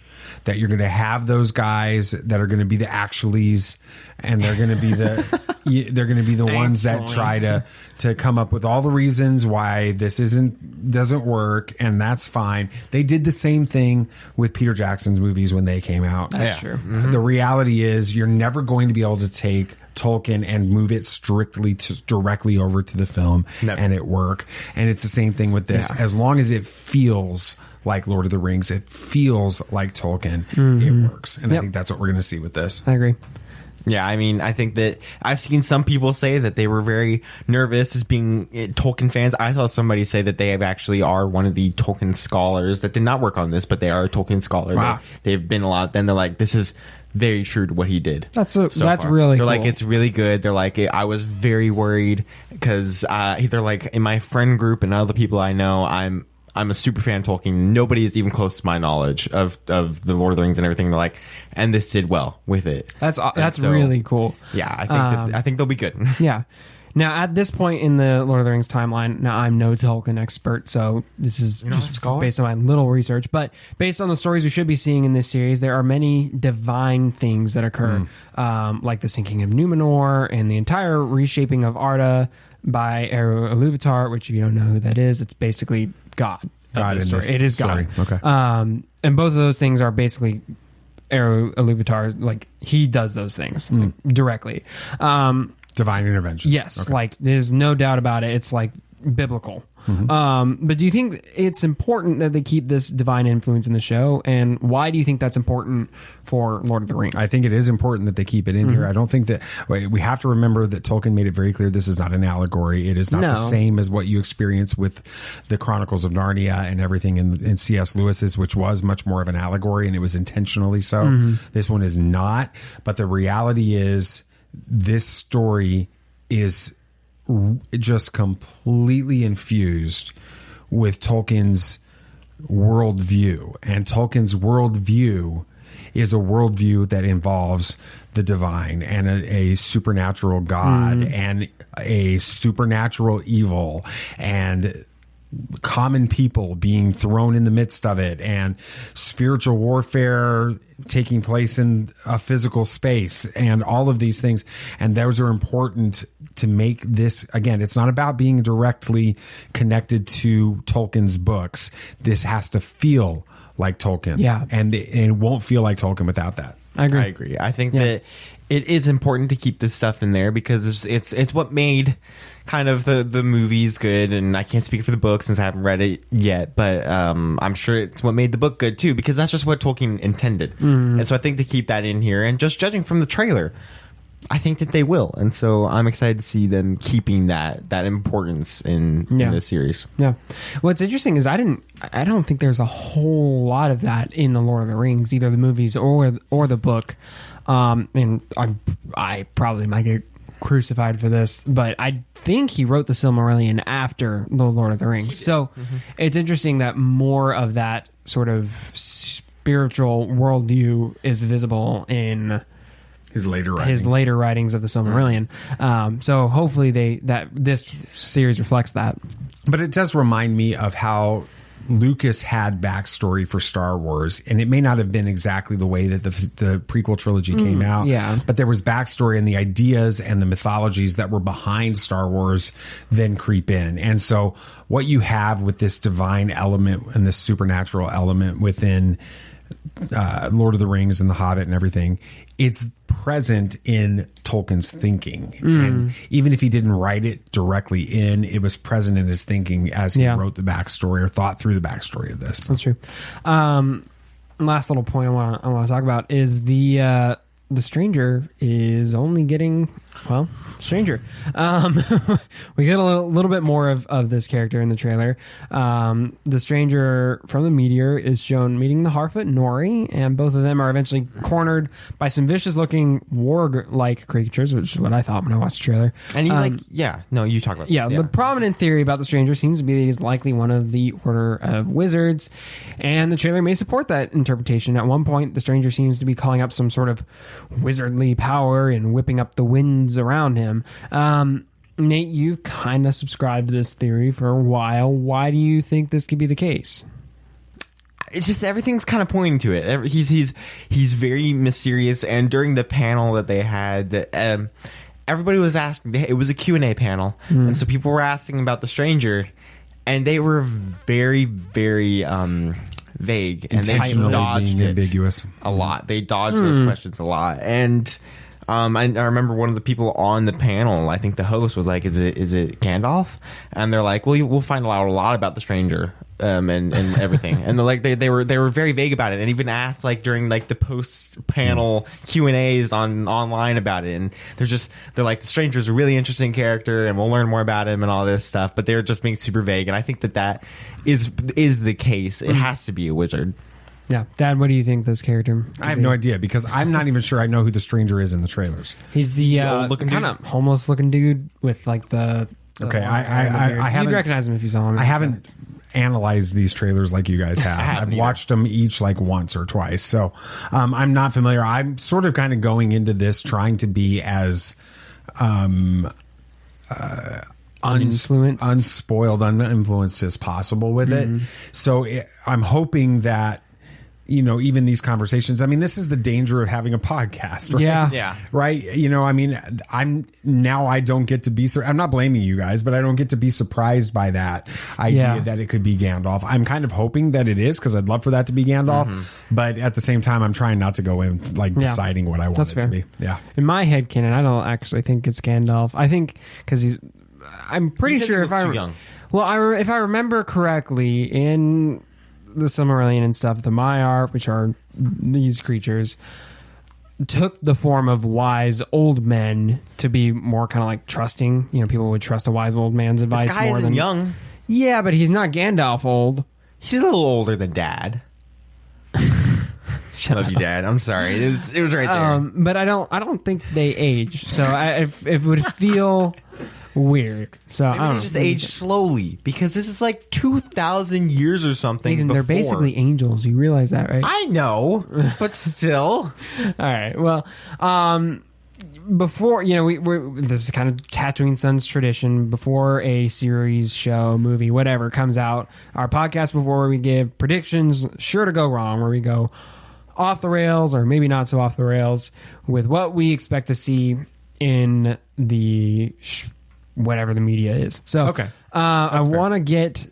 that you're going to have those guys that are going to be the actuallys, and they're going to be the ones that try to come up with all the reasons why this doesn't work, and that's fine. They did the same thing with Peter Jackson's movies when they came out. That's true. The reality is you're never going to be able to take Tolkien and move it strictly directly over to the film and it work. And it's the same thing with this. As long as it feels like Lord of the Rings, it feels like Tolkien, it works. And I think that's what we're going to see with this. I agree. Yeah, I mean, I think that I've seen some people say that they were very nervous as being Tolkien fans. I saw somebody say that they actually are one of the Tolkien scholars that did not work on this, but they are a Tolkien scholar. Wow. They've been a lot. Then they're like, this is very true to what he did. That's far. really They're cool. like, it's really good. They're like, I was very worried because they're like, in my friend group and other people I know, I'm a super fan of Tolkien. Nobody is even close to my knowledge of the Lord of the Rings and everything. They're like, and this did well with it. That's really cool. Yeah, I think they'll be good. Yeah. Now, at this point in the Lord of the Rings timeline, now I'm no Tolkien expert, so this is just based on my little research. But based on the stories we should be seeing in this series, there are many divine things that occur, like the sinking of Numenor and the entire reshaping of Arda by Eru Ilúvatar, which if you don't know who that is, it's basically God. It is God. Okay. And both of those things are basically Eru Ilúvatar, like he does those things directly. Divine intervention. Yes, like there's no doubt about it. It's like biblical. But do you think it's important that they keep this divine influence in the show? And why do you think that's important for Lord of the Rings? I think it is important that they keep it in here. I don't think that we have to remember that Tolkien made it very clear this is not an allegory. It is not the same as what you experience with the Chronicles of Narnia and everything in C.S. Lewis's, which was much more of an allegory, and it was intentionally so. This one is not. But the reality is this story is just completely infused with Tolkien's worldview. And Tolkien's worldview is a worldview that involves the divine and a supernatural God and a supernatural evil and common people being thrown in the midst of it and spiritual warfare taking place in a physical space and all of these things. And those are important to make this, again, it's not about being directly connected to Tolkien's books. This has to feel like Tolkien. Yeah. And it won't feel like Tolkien without that. I agree. I think that it is important to keep this stuff in there because it's what made kind of the movies good. And I can't speak for the book since I haven't read it yet, but I'm sure it's what made the book good too, because that's just what Tolkien intended. And so I think to keep that in here, and just judging from the trailer, I think that they will. And so I'm excited to see them keeping that importance in this series. Yeah. What's interesting is I don't think there's a whole lot of that in the Lord of the Rings, either the movies or the book. And I probably might get crucified for this, but I think he wrote the Silmarillion after the Lord of the Rings. So it's interesting that more of that sort of spiritual worldview is visible in his later writings of the Silmarillion. So hopefully this series reflects that. But it does remind me of how Lucas had backstory for Star Wars, and it may not have been exactly the way that the prequel trilogy came out. Yeah. But there was backstory, and the ideas and the mythologies that were behind Star Wars then creep in. And so what you have with this divine element and this supernatural element within Lord of the Rings and The Hobbit and everything, it's present in Tolkien's thinking. And even if he didn't write it directly in, it was present in his thinking as he wrote the backstory or thought through the backstory of this. That's true. Last little point I want to talk about is the stranger is only getting stranger. We get a little bit more of this character in the trailer. The stranger from the meteor is shown meeting the Harfoot Nori, and both of them are eventually cornered by some vicious-looking warg-like creatures, which is what I thought when I watched the trailer. And you talk about this. The prominent theory about the stranger seems to be that he's likely one of the Order of Wizards, and the trailer may support that interpretation. At one point, the stranger seems to be calling up some sort of wizardly power and whipping up the winds around him. Nate, you've kind of subscribed to this theory for a while. Why do you think this could be the case? It's just everything's kind of pointing to it. He's very mysterious, and during the panel that they had, everybody was asking. It was a Q&A panel, and so people were asking about the stranger, and they were very, very vague, and they dodged it ambiguous a lot. They dodged those questions a lot, and I remember one of the people on the panel, I think the host was like, is it Gandalf? And they're like, well, we'll find out a lot about the stranger. And everything, and they were very vague about it, and even asked like during like the post panel Q&As online about it, and they're like, the stranger's a really interesting character, and we'll learn more about him and all this stuff, but they're just being super vague, and I think that is the case. It has to be a wizard. Yeah, Dad, what do you think this character? I have no idea, because I'm not even sure I know who the stranger is in the trailers. He's the kind of homeless looking dude with like the okay. I haven't, you'd recognize him if you saw him. I haven't analyzed these trailers like you guys have. I've watched them each like once or twice, so I'm not familiar. I'm sort of kind of going into this trying to be as unspoiled, uninfluenced as possible with it. So I'm hoping that, you know, even these conversations, I mean, this is the danger of having a podcast, right? Yeah. Right. You know, I mean, I don't get to be, I'm not blaming you guys, but I don't get to be surprised by that idea that it could be Gandalf. I'm kind of hoping that it is, because I'd love for that to be Gandalf. But at the same time, I'm trying not to go in like deciding what I want it to be. Yeah. In my head canon, I don't actually think it's Gandalf. I think because I'm pretty sure if I remember correctly in the Silmarillion and stuff, the Maiar, which are these creatures, took the form of wise old men to be more kind of like trusting. You know, people would trust a wise old man's advice more than young. Yeah, but he's not Gandalf old. He's a little older than Dad. Love you, Dad. I'm sorry. It was right there. But I don't think they age. So it would feel weird. So maybe they just age slowly, because this is like 2,000 years or something. They're basically angels. You realize that, right? I know, but still. All right. Well, before, you know, this is kind of Tatooine Sons tradition. Before a series, show, movie, whatever comes out, our podcast before we give predictions, sure to go wrong, where we go off the rails or maybe not so off the rails with what we expect to see in the whatever the media is. So okay, I want to get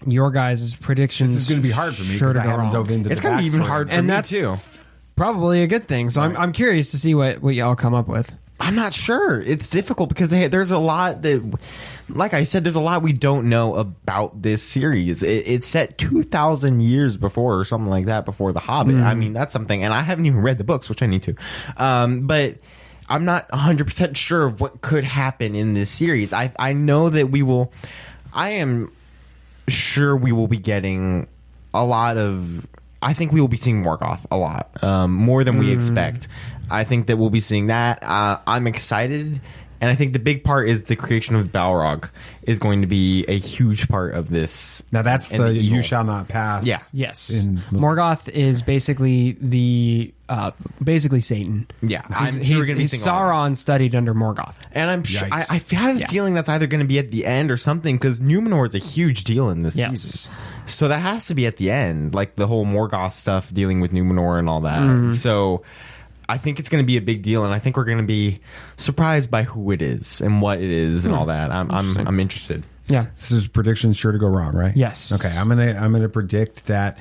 your guys' predictions. This is going to be hard for me because I haven't dove into it's going to be even hard for me too. Probably a good thing. So I'm curious to see what y'all come up with. I'm not sure. It's difficult because there's a lot that, like I said, there's a lot we don't know about this series. It's set 2,000 years before or something like that, before The Hobbit. I mean, that's something, and I haven't even read the books, which I need to. But I'm not 100% sure of what could happen in this series. I know that I am sure we will be getting a lot of, I think we will be seeing Morgoth a lot, more than we expect. I think that we'll be seeing that. I'm excited, and I think the big part is the creation of Balrog is going to be a huge part of this. Now that's the you shall not pass. Yeah. Yes. Morgoth is basically basically Satan. Yeah. He's Sauron studied under Morgoth. And I'm sure, I have a feeling that's either going to be at the end or something, because Numenor is a huge deal in this season. So that has to be at the end, like the whole Morgoth stuff dealing with Numenor and all that. So I think it's going to be a big deal, and I think we're going to be surprised by who it is and what it is and all that. I'm interested. Yeah, this is predictions sure to go wrong, right? Yes. Okay, I'm gonna predict that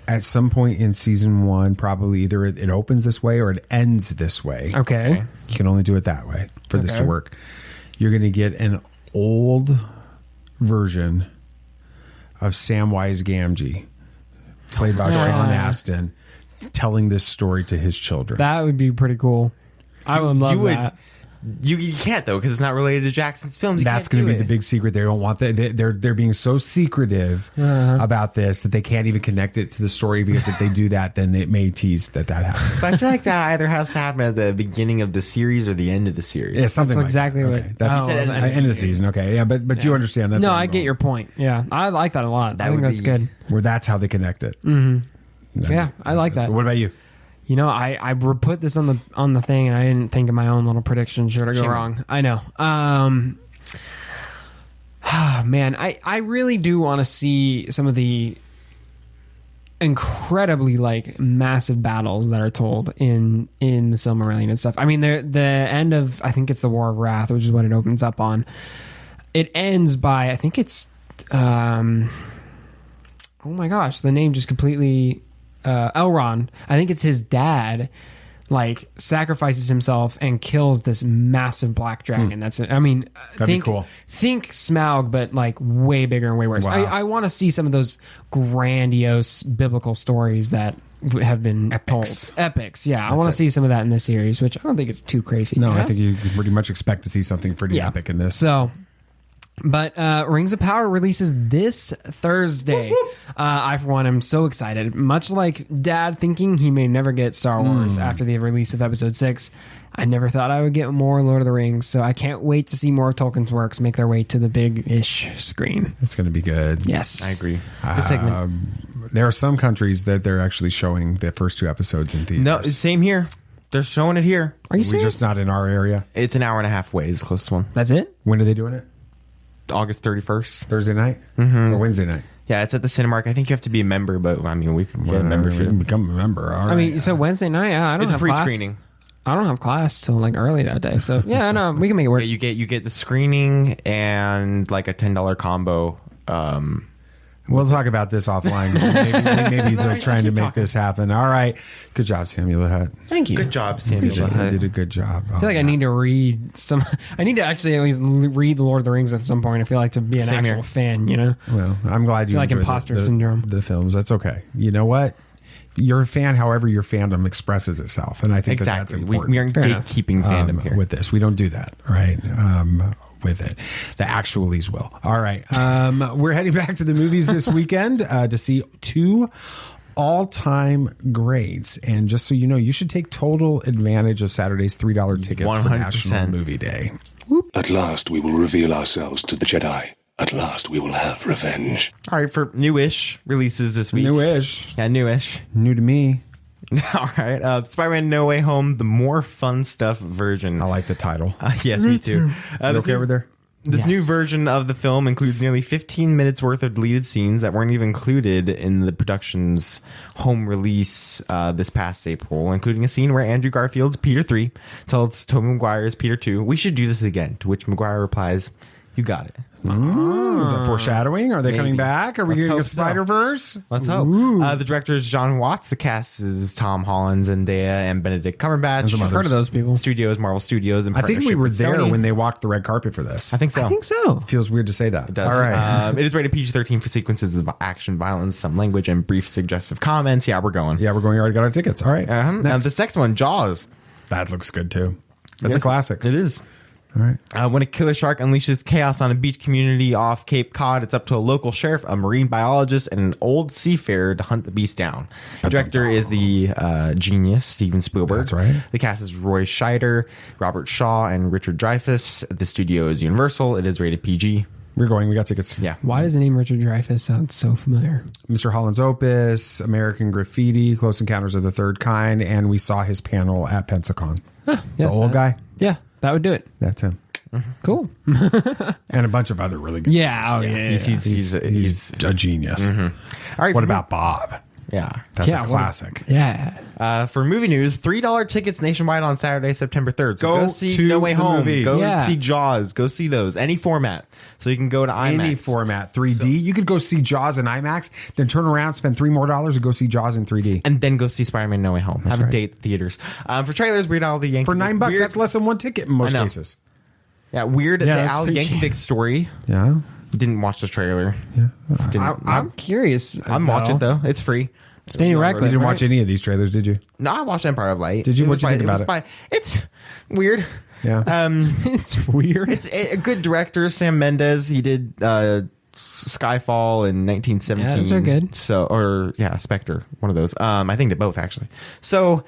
at some point in season 1, probably either it opens this way or it ends this way. Okay, you can only do it that way for this to work. You're going to get an old version of Samwise Gamgee, played by Sean Astin, telling this story to his children. That would be pretty cool. I would love that. You can't, though, because it's not related to Jackson's films. That's going to be the big secret. They don't want that. They're being so secretive about this that they can't even connect it to the story, because if they do that, then it may tease that happens. So I feel like that either has to happen at the beginning of the series or the end of the series. Yeah, something that's like exactly that. what. Okay. That's end of the season. Okay, yeah, but you understand that. No, I get your point. Yeah, I like that a lot. I think that's good. Where that's how they connect it. Yeah, I like that. What about you? You know, I put this on the thing, and I didn't think of my own little prediction. Sure to go wrong. I know. Man, I really do want to see some of the incredibly like massive battles that are told in the Silmarillion and stuff. I mean, the end of, I think it's the War of Wrath, which is what it opens up on. It ends by, I think it's oh my gosh, the name just completely Elrond. I think it's his dad like sacrifices himself and kills this massive black dragon. That's it. I mean, That'd be cool. Think Smaug, but like way bigger and way worse. Wow. I want to see some of those grandiose biblical stories that have been told. Epics. Yeah. I want to see some of that in this series, which I don't think it's too crazy. No, I think you can pretty much expect to see something pretty epic in this. So, but Rings of Power releases this Thursday. I, for one, am so excited. Much like Dad thinking he may never get Star Wars after the release of Episode 6, I never thought I would get more Lord of the Rings. So I can't wait to see more of Tolkien's works make their way to the big-ish screen. It's going to be good. Yes. I agree. There are some countries that they're actually showing the first 2 episodes in theaters. No, same here. They're showing it here. Are you serious? We're just not in our area. It's an hour and a half away is the closest one. That's it? When are they doing it? August 31st. Thursday night? Or Wednesday night? Yeah, it's at the Cinemark. I think you have to be a member, but I mean, we can get a membership. We can become a member. All right. I mean, so Wednesday night, I don't It's have a free class. screening. I don't have class till like early that day. So yeah, no, we can make it work. Yeah, you get the screening and like a $10 combo. We'll talk about this offline. Maybe they're trying to make this happen. All right. Good job, Samuel Hutt. Thank you. Good job, Samuel. You did a good job. I feel like I need to read some. I need to actually at least read The Lord of the Rings at some point. I feel like to be an Same actual here. fan, you know? Well, I'm glad you like enjoyed imposter syndrome. The films. That's okay. You know what? You're a fan, however your fandom expresses itself, and I think that's Exactly. important. We aren't gatekeeping fandom here. With this. We don't do that, right? With it, the actualies will. All right, we're heading back to the movies this weekend to see 2 all-time greats, and just so you know, you should take total advantage of Saturday's $3 tickets 100%. for National Movie Day. At last we will reveal ourselves to the Jedi. At last we will have revenge. All right, for newish releases this week. Newish, Yeah, newish. new to me. All right. Spider-Man No Way Home, the more fun stuff version. I like the title. Yes, me too. You okay over there? This new version of the film includes nearly 15 minutes worth of deleted scenes that weren't even included in the production's home release this past April, including a scene where Andrew Garfield's Peter 3 tells Tobey Maguire's Peter 2, "We should do this again," to which Maguire replies, "You got it." Is that foreshadowing? Are they coming back? Are we getting a Spider-Verse? Let's hope. The director is John Watts. The cast is Tom Holland, Zendaya, and Benedict Cumberbatch. I've heard of those people. Studios, Marvel Studios. In I think we partnership were with there Sony. when they walked the red carpet for this. I think so. I think so. Feels weird to say that. It does. All right. It is rated PG-13 for sequences of action, violence, some language, and brief suggestive comments. Yeah, we're going. Yeah, we're going. We already got our tickets. All right. This next one, Jaws. That looks good too. That's a classic. It is. All right. When a killer shark unleashes chaos on a beach community off Cape Cod, it's up to a local sheriff, a marine biologist, and an old seafarer to hunt the beast down. The director is the genius Steven Spielberg. That's right. The cast is Roy Scheider, Robert Shaw, and Richard Dreyfuss. The studio is Universal. It is rated PG. We're going. We got tickets. Yeah. Why does the name Richard Dreyfuss sound so familiar? Mr. Holland's Opus, American Graffiti, Close Encounters of the Third Kind, and we saw his panel at Pensacon. The old guy. Yeah, that would do it. That's him. Cool. And a bunch of other really good. Yeah. ones. He's a genius. All right. What about Bob? Yeah. That's a classic. Yeah. For movie news, $3 tickets nationwide on Saturday, September 3rd. So Go go see to No Way the Home. movies. Go Yeah. see Jaws. Go see those. Any format. So you can go to IMAX. Any format, 3D. You could go see Jaws in IMAX, then turn around, spend $3 more and go see Jaws in 3D. And then go see Spider-Man No Way Home. Have right. a date at the theaters. For trailers, Weird Al the Yankee. For $9, Weird, that's less than one ticket in most I know. cases. Yeah, Weird Yeah, the that's Al pretty Yankovic story. Yeah. Didn't watch the trailer. Yeah. I'm curious. I'm watch it though. It's free. Daniel You Radcliffe. didn't watch any of these trailers, did you? No, I watched Empire of Light. Did you? What'd you think It was about it? It's weird. Yeah. It's weird. It's a good director, Sam Mendes. He did Skyfall in 1917. Yeah, those are good. So, Spectre, one of those. I think they're both actually. So,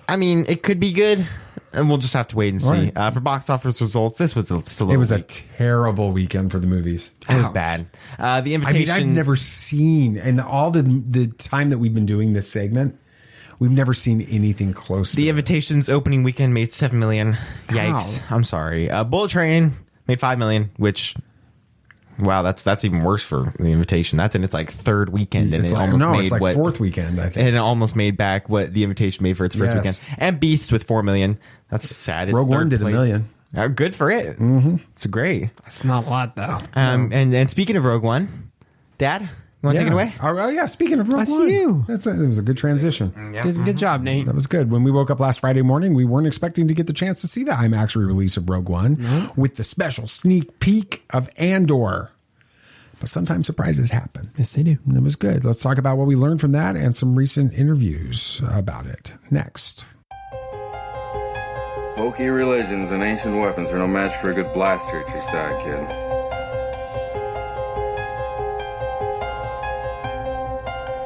I mean, it could be good, and we'll just have to wait and see. Right. For box office results, this was still. It was a terrible weekend for the movies. It was bad. The Invitation. I mean, I've never seen, and all the time that we've been doing this segment, we've never seen anything close to The this. Invitation's opening weekend made $7 million. Yikes! I'm sorry. Bullet Train made $5 million, which. Wow, that's even worse for The Invitation. That's in its like third weekend, and It's it like, almost no, made it's like what, fourth weekend, I think. and it almost made back what The Invitation made for its first Yes. weekend. And Beast with $4 million. That's sad. It's Rogue One third did $1 place. million. Good for it. Mm-hmm. It's great. That's not a lot though. And speaking of Rogue One, Dad, Want to take it away? Oh, yeah. Speaking of Rogue One. That's you. It was a good transition. Yeah. Good job, Nate. That was good. When we woke up last Friday morning, we weren't expecting to get the chance to see the IMAX re-release of Rogue One with the special sneak peek of Andor. But sometimes surprises happen. Yes, they do. And it was good. Let's talk about what we learned from that and some recent interviews about it next. Bulky religions and ancient weapons are no match for a good blaster at your side, kid.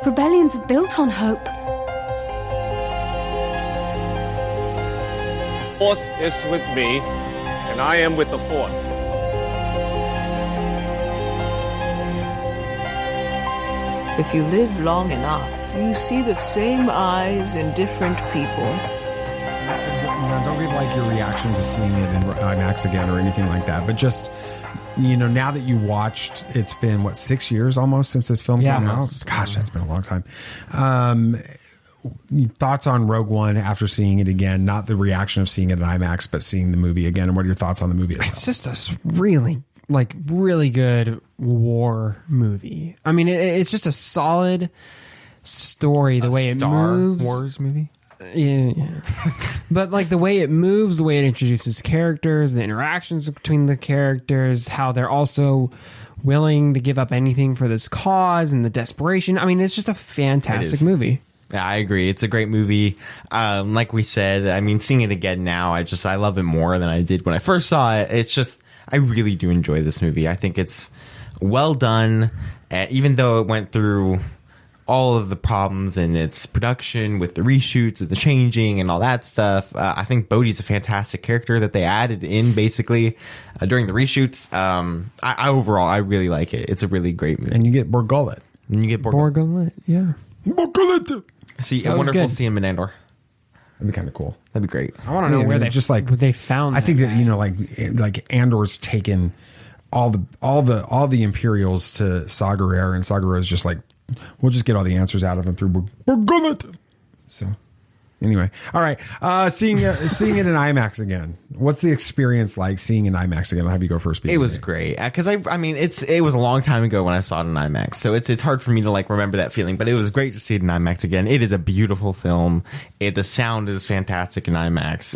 Rebellions are built on hope. Force is with me, and I am with the Force. If you live long enough, you see the same eyes in different people. Now, don't give like your reaction to seeing it in IMAX again or anything like that, but just, you know, now that you watched, it's been 6 years almost since this film came out. Gosh, that's been a long time. Thoughts on Rogue One after seeing it again? Not the reaction of seeing it in IMAX, but seeing the movie again. And what are your thoughts on the movie itself? It's just a really good war movie. I mean, it's just a solid story. The way it moves, Star Wars movie. Yeah. But like the way it moves, the way it introduces characters, the interactions between the characters, how they're also willing to give up anything for this cause and the desperation. I mean, it's just a fantastic movie. Yeah, I agree. It's a great movie. Like we said, I mean, seeing it again now, I love it more than I did when I first saw it. It's just, I really do enjoy this movie. I think it's well done, even though it went through all of the problems in its production with the reshoots and the changing and all that stuff. I think Bodhi's a fantastic character that they added in basically during the reshoots. Overall, I really like it. It's a really great movie. And you get Borgullet. Borgullet, yeah. Borgullet. See, I wonder if we'll see him in Andor. That'd be kind of cool. That'd be great. I want to know where they just like they found. I think that, you know, like Andor's taken all the Imperials to Saw Gerrera, and Saw Gerrera's just like, we'll just get all the answers out of him through Borgullet. So anyway, all right. Seeing it in IMAX again. What's the experience like seeing in IMAX again? I'll have you go first. It was great because I mean it was a long time ago when I saw it in IMAX, so it's hard for me to like remember that feeling. But it was great to see it in IMAX again. It is a beautiful film. The sound is fantastic in IMAX.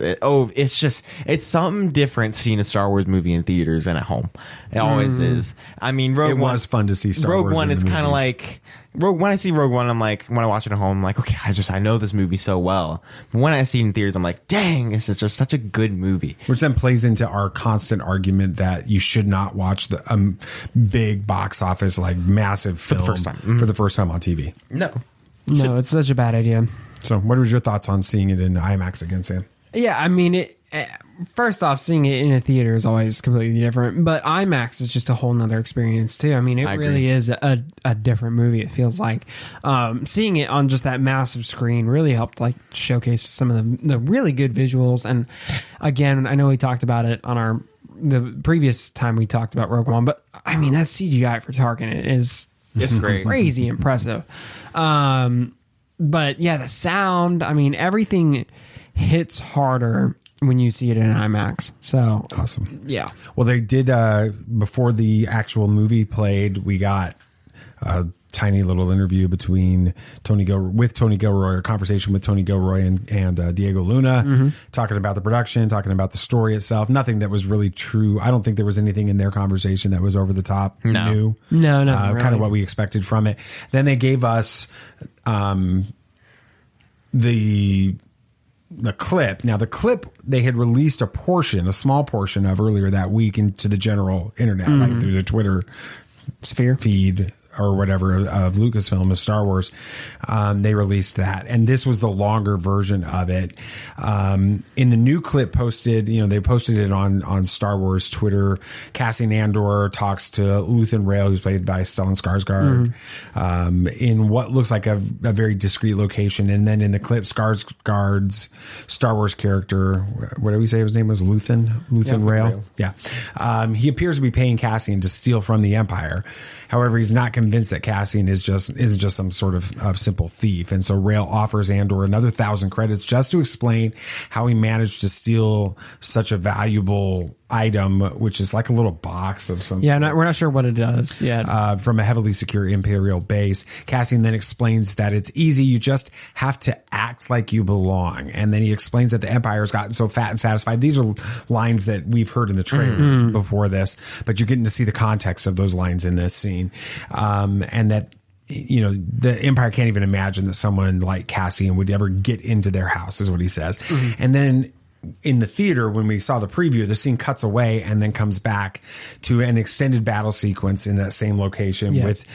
It's something different seeing a Star Wars movie in theaters than at home. It always is. I mean, Rogue One was fun to see. Rogue One, it's kind of like. When I see Rogue One, I'm like, when I watch it at home, I'm like, okay, I know this movie so well. But when I see it in theaters, I'm like, dang, this is just such a good movie. Which then plays into our constant argument that you should not watch the big box office, like massive film for the first time on TV. No, it's such a bad idea. So what was your thoughts on seeing it in IMAX again, Sam? Yeah, I mean, first off, seeing it in a theater is always completely different, but IMAX is just a whole nother experience too. I mean, it really is a different movie. It feels like seeing it on just that massive screen really helped like showcase some of the really good visuals. And again, I know we talked about it on the previous time we talked about Rogue One, but I mean, that CGI for Tarkin is great, crazy impressive. But yeah, the sound, I mean, everything hits harder when you see it in IMAX. So awesome. Yeah. Well, they did before the actual movie played, we got a tiny little interview between Tony Gilroy, a conversation with Tony Gilroy and Diego Luna, talking about the production, talking about the story itself. Nothing that was really true. I don't think there was anything in their conversation that was over the top. New. No, kind really. of what we expected from it. Then they gave us the clip. Now, the clip they had released a small portion of earlier that week into the general internet, like through the Twitter sphere feed or whatever of Lucasfilm of Star Wars. They released that, and this was the longer version of it. In the new clip posted, they posted it on Star Wars Twitter. Cassian Andor talks to Luthen Rail, who's played by Stellan Skarsgård, in what looks like a very discreet location. And then in the clip, Skarsgård's Star Wars character, what did we say his name was? Luthen Rail. Yeah. He appears to be paying Cassian to steal from the Empire. However, he's not convinced that Cassian isn't just some sort of simple thief. And so Rail offers Andor another 1,000 credits just to explain how he managed to steal such a valuable item, which is like a little box of some sort. We're not sure what it does yet. From a heavily secure Imperial base. Cassian then explains that it's easy. You just have to act like you belong. And then he explains that the Empire's gotten so fat and satisfied. These are lines that we've heard in the trailer before this, but you're getting to see the context of those lines in this scene. And that, the Empire can't even imagine that someone like Cassian would ever get into their house, is what he says. And then in the theater, when we saw the preview, the scene cuts away and then comes back to an extended battle sequence in that same location with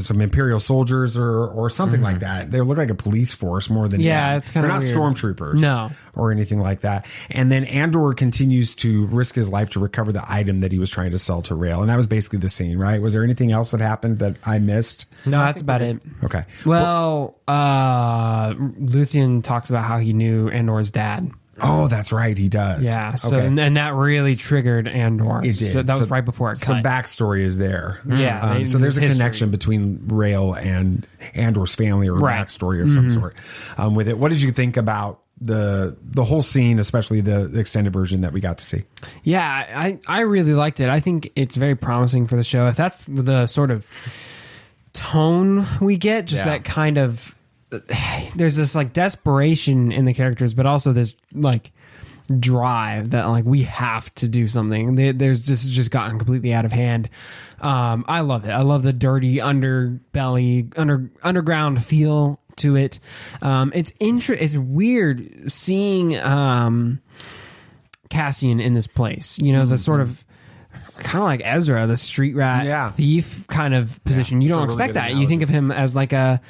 some Imperial soldiers or something like that. They look like a police force more than it's kind of not weird. Stormtroopers, or anything like that. And then Andor continues to risk his life to recover the item that he was trying to sell to Rael, and that was basically the scene, right? Was there anything else that happened that I missed? No, that's about it. Okay. Well, Luthien talks about how he knew Andor's dad. Oh, that's right. He does. Yeah. So, and that really triggered Andor. It did. So that was right before it cut. Some backstory is there. Yeah. So there's a connection between Rael and Andor's family, or backstory of some sort with it. What did you think about the whole scene, especially the extended version that we got to see? Yeah, I really liked it. I think it's very promising for the show. If that's the sort of tone we get, just that kind of, there's this like desperation in the characters, but also this like drive that like we have to do something. There's just gotten completely out of hand. I love it. I love the dirty underbelly, underground feel to it. It's weird seeing Cassian in this place. The sort of kind of like Ezra, the street rat thief kind of position. You don't expect that. You think of him as like a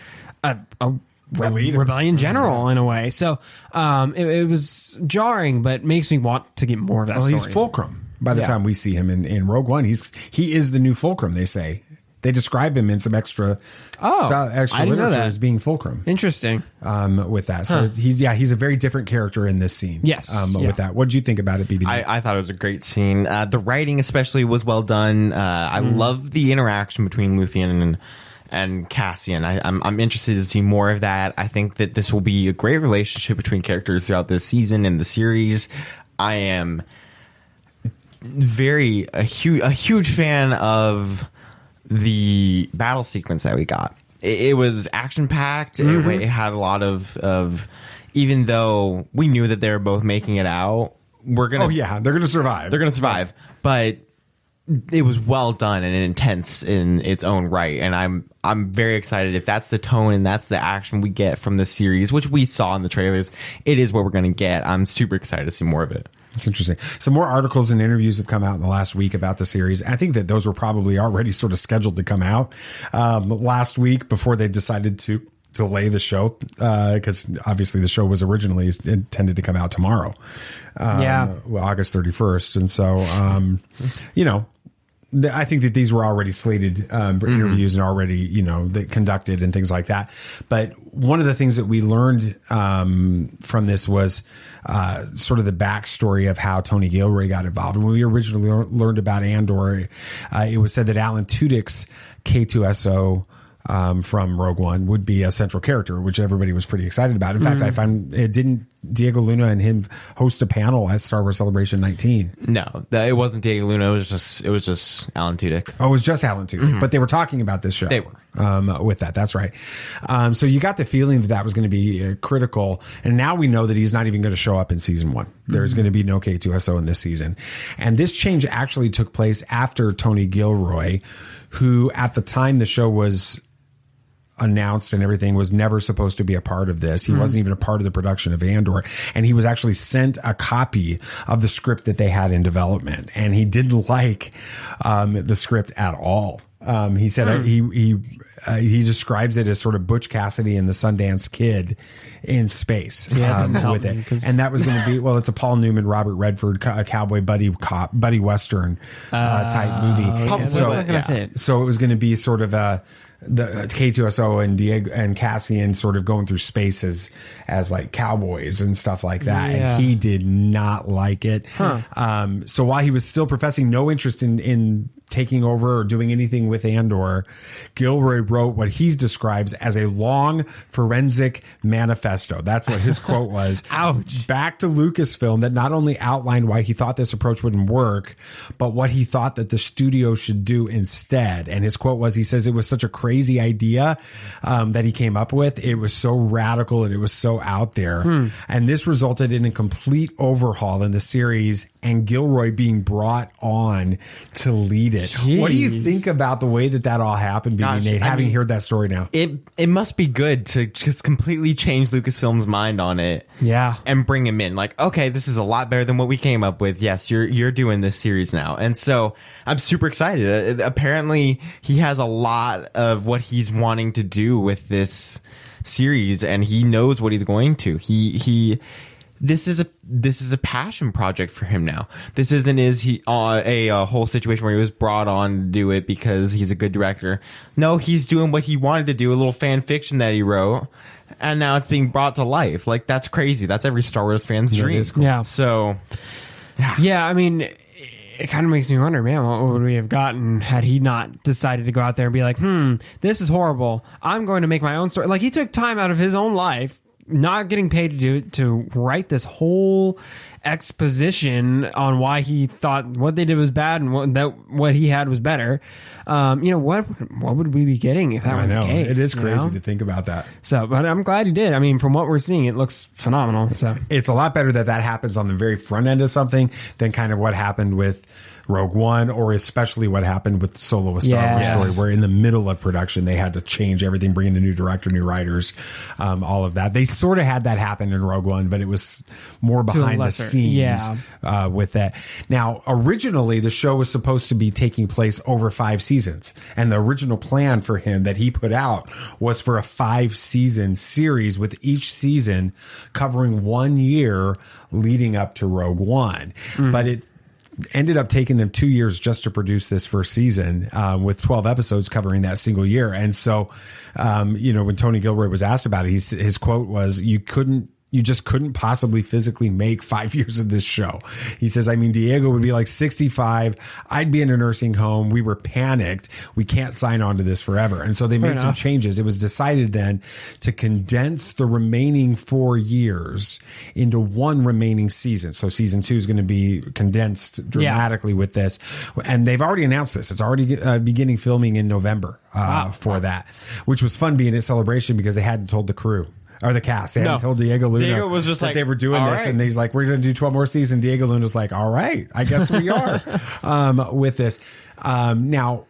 rebellion general in a way. So it was jarring, but makes me want to get more of that story. He's Fulcrum. By the time we see him in Rogue One, he is the new Fulcrum, they say. They describe him in some extra literature as being Fulcrum. Interesting. With that. So he's a very different character in this scene. Yes. With that. What did you think about it, BB? I thought it was a great scene. The writing especially was well done. I love the interaction between Luthien and Cassian. I'm interested to see more of that. I think that this will be a great relationship between characters throughout this season and the series. I am a huge fan of the battle sequence that we got. It was action packed. It had a lot of even though we knew that they were both making it out, they're gonna survive. But it was well done and intense in its own right, and I'm very excited. If that's the tone and that's the action we get from this series, which we saw in the trailers, it is what we're going to get. I'm super excited to see more of it. It's interesting. Some more articles and interviews have come out in the last week about the series. I think that those were probably already sort of scheduled to come out last week before they decided to delay the show, because obviously the show was originally intended to come out tomorrow, August 31st. And so, I think that these were already slated interviews and already, conducted and things like that. But one of the things that we learned from this was sort of the backstory of how Tony Gilroy got involved. And when we originally learned about Andor, it was said that Alan Tudyk's K2SO from Rogue One would be a central character, which everybody was pretty excited about. In fact, I found didn't Diego Luna and him host a panel at Star Wars Celebration 19? No, it wasn't Diego Luna. It was just Alan Tudyk. Oh, it was just Alan Tudyk, but they were talking about this show. They were with that. That's right. So you got the feeling that was going to be critical, and now we know that he's not even going to show up in season 1. There's going to be no K2SO in this season, and this change actually took place after Tony Gilroy, who at the time the show was announced and everything, was never supposed to be a part of this. He wasn't even a part of the production of Andor, and he was actually sent a copy of the script that they had in development, and he didn't like the script at all. He said he describes it as sort of Butch Cassidy and the Sundance Kid in space with it, and that was going to be it's a Paul Newman, Robert Redford, a cowboy buddy western type movie. So it was going to be sort of the K2SO and Diego and Cassian sort of going through space as like cowboys and stuff like that, and he did not like it. So while he was still professing no interest in taking over or doing anything with Andor, Gilroy wrote what he describes as a long forensic manifesto. That's what his quote was. Ouch. Back to Lucasfilm, that not only outlined why he thought this approach wouldn't work, but what he thought that the studio should do instead. And his quote was, he says, it was such a crazy idea that he came up with. It was so radical and it was so out there. And this resulted in a complete overhaul in the series and Gilroy being brought on to lead it. Jeez. What do you think about the way that all happened, Nate, having heard that story now? It must be good to just completely change Lucasfilm's mind on it. Yeah. And bring him in. Like, okay, this is a lot better than what we came up with. Yes, you're doing this series now. And so I'm super excited. Apparently he has a lot of what he's wanting to do with this series and he knows what he's going to. This is a passion project for him now. This isn't a whole situation where he was brought on to do it because he's a good director. No, he's doing what he wanted to do, a little fan fiction that he wrote, and now it's being brought to life. Like, that's crazy. That's every Star Wars fan's dream. Cool. Yeah. So, yeah, I mean, it kind of makes me wonder, man, what would we have gotten had he not decided to go out there and be like, this is horrible. I'm going to make my own story. Like, he took time out of his own life, not getting paid to do it, to write this whole exposition on why he thought what they did was bad and what he had was better. What would we be getting if that were the case? It is crazy to think about that. So, but I'm glad he did. I mean, from what we're seeing, it looks phenomenal. So it's a lot better that happens on the very front end of something than kind of what happened with Rogue One, or especially what happened with Solo: A Star Wars Story, where in the middle of production they had to change everything, bring in a new director, new writers, all of that. They sort of had that happen in Rogue One, but it was more behind the scenes with that. Now, originally the show was supposed to be taking place over 5 seasons, and the original plan for him that he put out was for a 5-season series, with each season covering 1 year leading up to Rogue One. But it ended up taking them 2 years just to produce this first season, with 12 episodes covering that single year. And so, when Tony Gilroy was asked about it, his quote was, you just couldn't possibly physically make 5 years of this show. He says, I mean, Diego would be like 65. I'd be in a nursing home. We were panicked. We can't sign on to this forever. And so they made some changes. It was decided then to condense the remaining 4 years into one remaining season. So season 2 is going to be condensed dramatically with this. And they've already announced this. It's already beginning filming in November for that, which was fun being at Celebration because they hadn't told the crew. Or the cast. They hadn't told Diego Luna. Diego was just that they were doing this. Right. And he's like, we're going to do 12 more seasons. Diego Luna's like, all right, I guess we are with this. Now,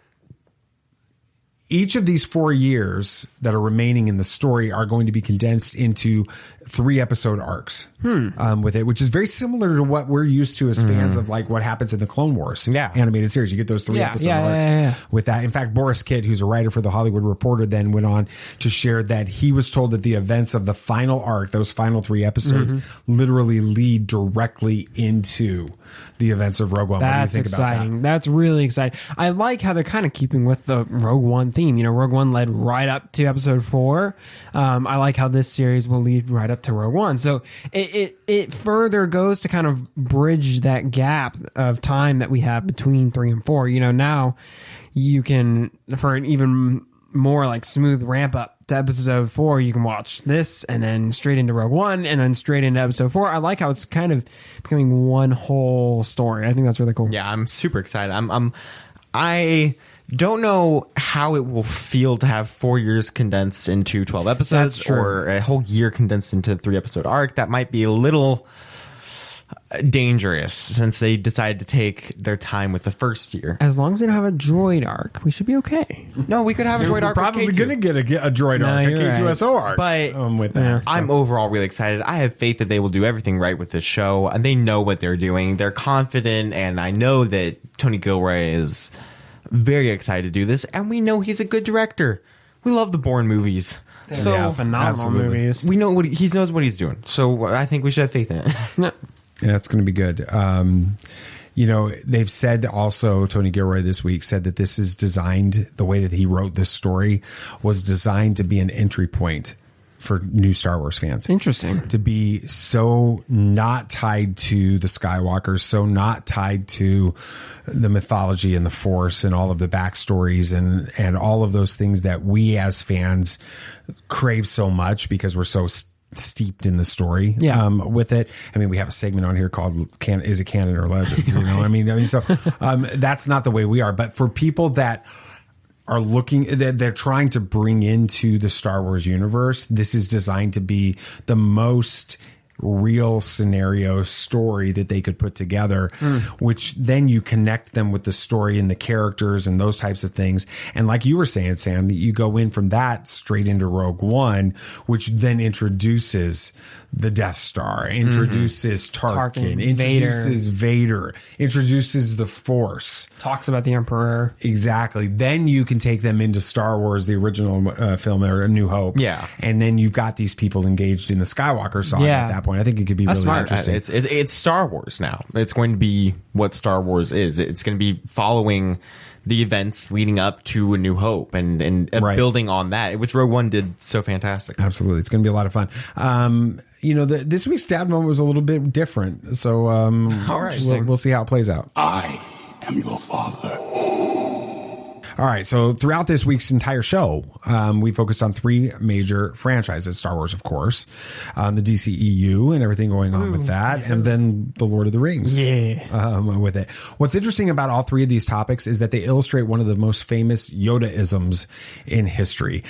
each of these 4 years that are remaining in the story are going to be condensed into 3-episode arcs with it, which is very similar to what we're used to as fans of like what happens in the Clone Wars animated series. You get those 3-episode arcs with that. In fact, Boris Kidd, who's a writer for The Hollywood Reporter, then went on to share that he was told that the events of the final arc, those final 3 episodes, literally lead directly into the events of Rogue One. That's what do you think exciting. About that? That's really exciting. I like how they're kind of keeping with the Rogue One theme. Rogue One led right up to episode 4. I like how this series will lead right up to Rogue One. So it further goes to kind of bridge that gap of time that we have between 3 and 4. Now you can, for an even more like smooth ramp up to episode 4, you can watch this and then straight into Rogue One and then straight into episode 4. I like how it's kind of becoming one whole story. I think that's really cool. Yeah, I'm super excited. I don't know how it will feel to have 4 years condensed into 12 episodes, or a whole year condensed into a 3-episode arc. That might be a little dangerous since they decided to take their time with the first year. As long as they don't have a droid arc, we should be okay. No, we could have a droid arc. We're probably going to get a droid arc, a K2SO arc. But with that, I'm overall really excited. I have faith that they will do everything right with this show, and they know what they're doing. They're confident, and I know that Tony Gilroy is very excited to do this, and we know he's a good director. We love the Bourne movies. So phenomenal movies. We know he knows what he's doing. So I think we should have faith in it. Yeah, it's going to be good. They've said also, Tony Gilroy this week said that this is designed, the way that he wrote this story was designed to be an entry point for new Star Wars fans. Interesting. To be so not tied to the Skywalkers, so not tied to the mythology and the Force and all of the backstories and all of those things that we as fans crave so much because we're so steeped in the story with it. I mean, we have a segment on here called Is it Canon or Legend? You know, I mean, so that's not the way we are. But for people that are looking, they're trying to bring into the Star Wars universe, this is designed to be the most real scenario story that they could put together, which then you connect them with the story and the characters and those types of things. And like you were saying, Sam, you go in from that straight into Rogue One, which then introduces the Death Star, introduces Tarkin, introduces Vader, introduces the Force, talks about the Emperor. Exactly. Then you can take them into Star Wars, the original film, or A New Hope. Yeah. And then you've got these people engaged in the Skywalker saga at that point. I think it could be really interesting. It's Star Wars now. It's going to be what Star Wars is. It's going to be following the events leading up to A New Hope and building on that, which Rogue One did so fantastic. Absolutely. It's going to be a lot of fun. You know, this week's dad moment was a little bit different. So we'll see how it plays out. I am your father. All right. So throughout this week's entire show, we focused on 3 major franchises. Star Wars, of course, the DCEU and everything going on with that. And then the Lord of the Rings with it. What's interesting about all 3 of these topics is that they illustrate one of the most famous Yoda-isms in history.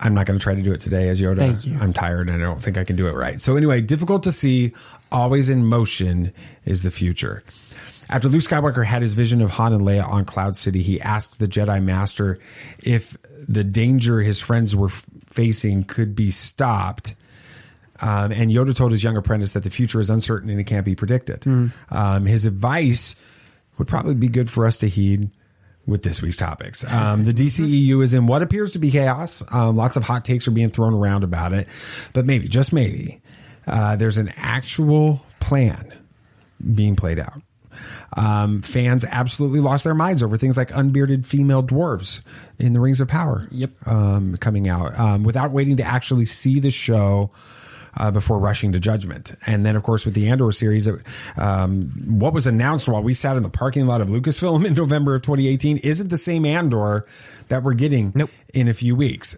I'm not going to try to do it today as Yoda. Thank you. I'm tired and I don't think I can do it right. So anyway, difficult to see, always in motion is the future. After Luke Skywalker had his vision of Han and Leia on Cloud City, he asked the Jedi Master if the danger his friends were facing could be stopped. And Yoda told his young apprentice that the future is uncertain and it can't be predicted. His advice would probably be good for us to heed with this week's topics. The DCEU is in what appears to be chaos. Lots of hot takes are being thrown around about it. But maybe, just maybe, there's an actual plan being played out. Fans absolutely lost their minds over things like unbearded female dwarves in the Rings of Power. Coming out without waiting to actually see the show before rushing to judgment. And then, of course, with the Andor series, what was announced while we sat in the parking lot of Lucasfilm in November of 2018 isn't the same Andor that we're getting in a few weeks.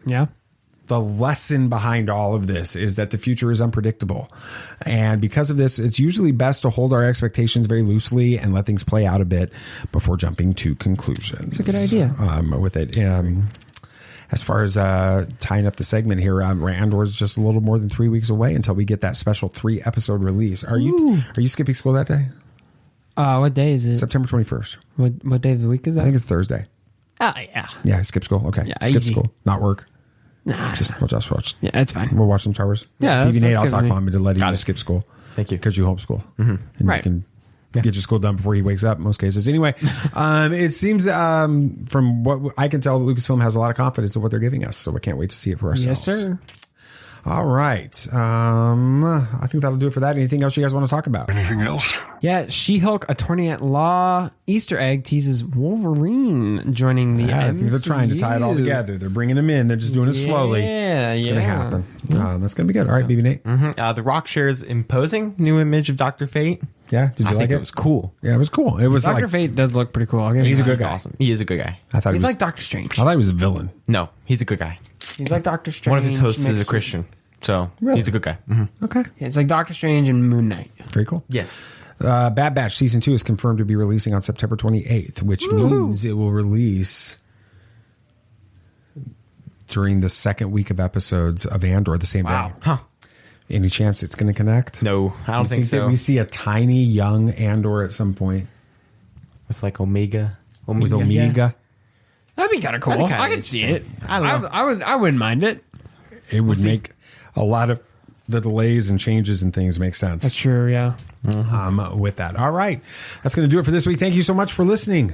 The lesson behind all of this is that the future is unpredictable. And because of this, it's usually best to hold our expectations very loosely and let things play out a bit before jumping to conclusions. It's a good idea. With it. As far as tying up the segment here, Andor is just a little more than 3 weeks away until we get that special 3-episode release. Are you skipping school that day? What day is it? September 21st. What day of the week is that? I think it's Thursday. Oh, yeah. Yeah, skip school. Okay. Yeah, skip easy. school. Not work. Nah. We'll just watch. Yeah, it's fine. We'll watch some Star Wars. Yeah, BB Nate, I'll good talk to me. Mom into letting you skip school. Thank you. Because you homeschool. And Right. you can get your school done before he wakes up in most cases. Anyway, it seems from what I can tell, Lucasfilm has a lot of confidence in what they're giving us. So I can't wait to see it for ourselves. Yes, sir. All right. I think that'll do it for that. Anything else you guys want to talk about? Anything else? Yeah, She-Hulk Attorney at Law Easter egg teases Wolverine joining the I think they're MCU. trying to tie it all together. They're bringing him in. They're just doing it slowly. It's going to happen. That's going to be good. All right, BB Nate. The Rock shares imposing new image of Dr. Fate. Yeah, did you I like think it? It was cool. Yeah, it was cool. It was Dr. like Fate does look pretty cool. he's a good guy. Awesome. He is a good guy. I thought He's he was like Doctor Strange. I thought he was a villain. No, he's a good guy. He's like Doctor Strange. One of his hosts is a mixed Christian. So Really? he's a good guy. Okay, with- It's like Doctor Strange and Moon Knight. very cool. Yes. Bad Batch Season 2 is confirmed to be releasing on September 28th, which means it will release during the second week of episodes of Andor the same day. Huh. Any chance it's going to connect? No, I don't think that so. we see a tiny young Andor at some point With like Omega. with Omega? That'd be kind of cool. That'd be kinda I could see it. interesting. I don't know. I wouldn't mind it. It would make a lot of the delays and changes and things make sense. That's true. Yeah. With that. All right. That's going to do it for this week. Thank you so much for listening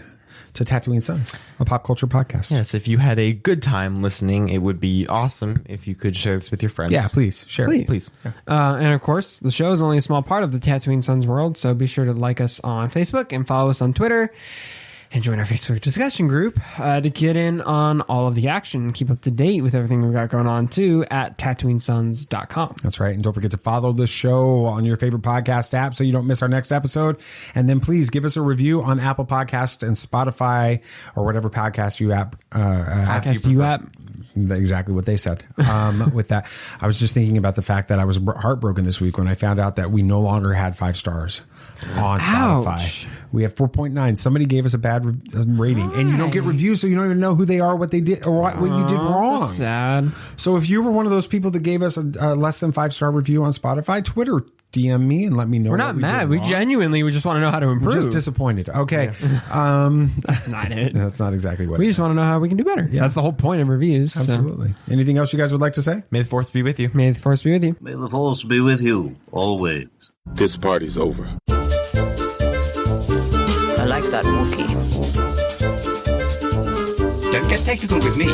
to Tatooine Sons, a pop culture podcast. Yes, if you had a good time listening, it would be awesome if you could share this with your friends. Yeah, please share. Please. And of course, the show is only a small part of the Tatooine Sons world, so be sure to like us on Facebook and follow us on Twitter. and join our Facebook discussion group to get in on all of the action and keep up to date with everything we've got going on too at TatooineSons.com. That's right. And don't forget to follow the show on your favorite podcast app so you don't miss our next episode. And then please give us a review on Apple Podcasts and Spotify or whatever podcast you app. Exactly what they said. With that, I was just thinking about the fact that I was heartbroken this week when I found out that we no longer had 5 stars on Spotify. Ouch. We have 4.9. Somebody gave us a bad rating, and you don't get reviews, so you don't even know who they are, what they did, or what you did wrong. That's sad. So if you were one of those people that gave us a less than 5-star review on Spotify, Twitter, DM me and let me know. We're not mad. We genuinely, we just want to know how to improve. We're just disappointed. Okay. That's not it. That's not exactly what we just want to know how we can do better. Yeah. That's the whole point of reviews. Absolutely. So. Anything else you guys would like to say? May the force be with you. May the force be with you. May the force be with you always. This party's over. I like that Wookiee. Don't get technical with me.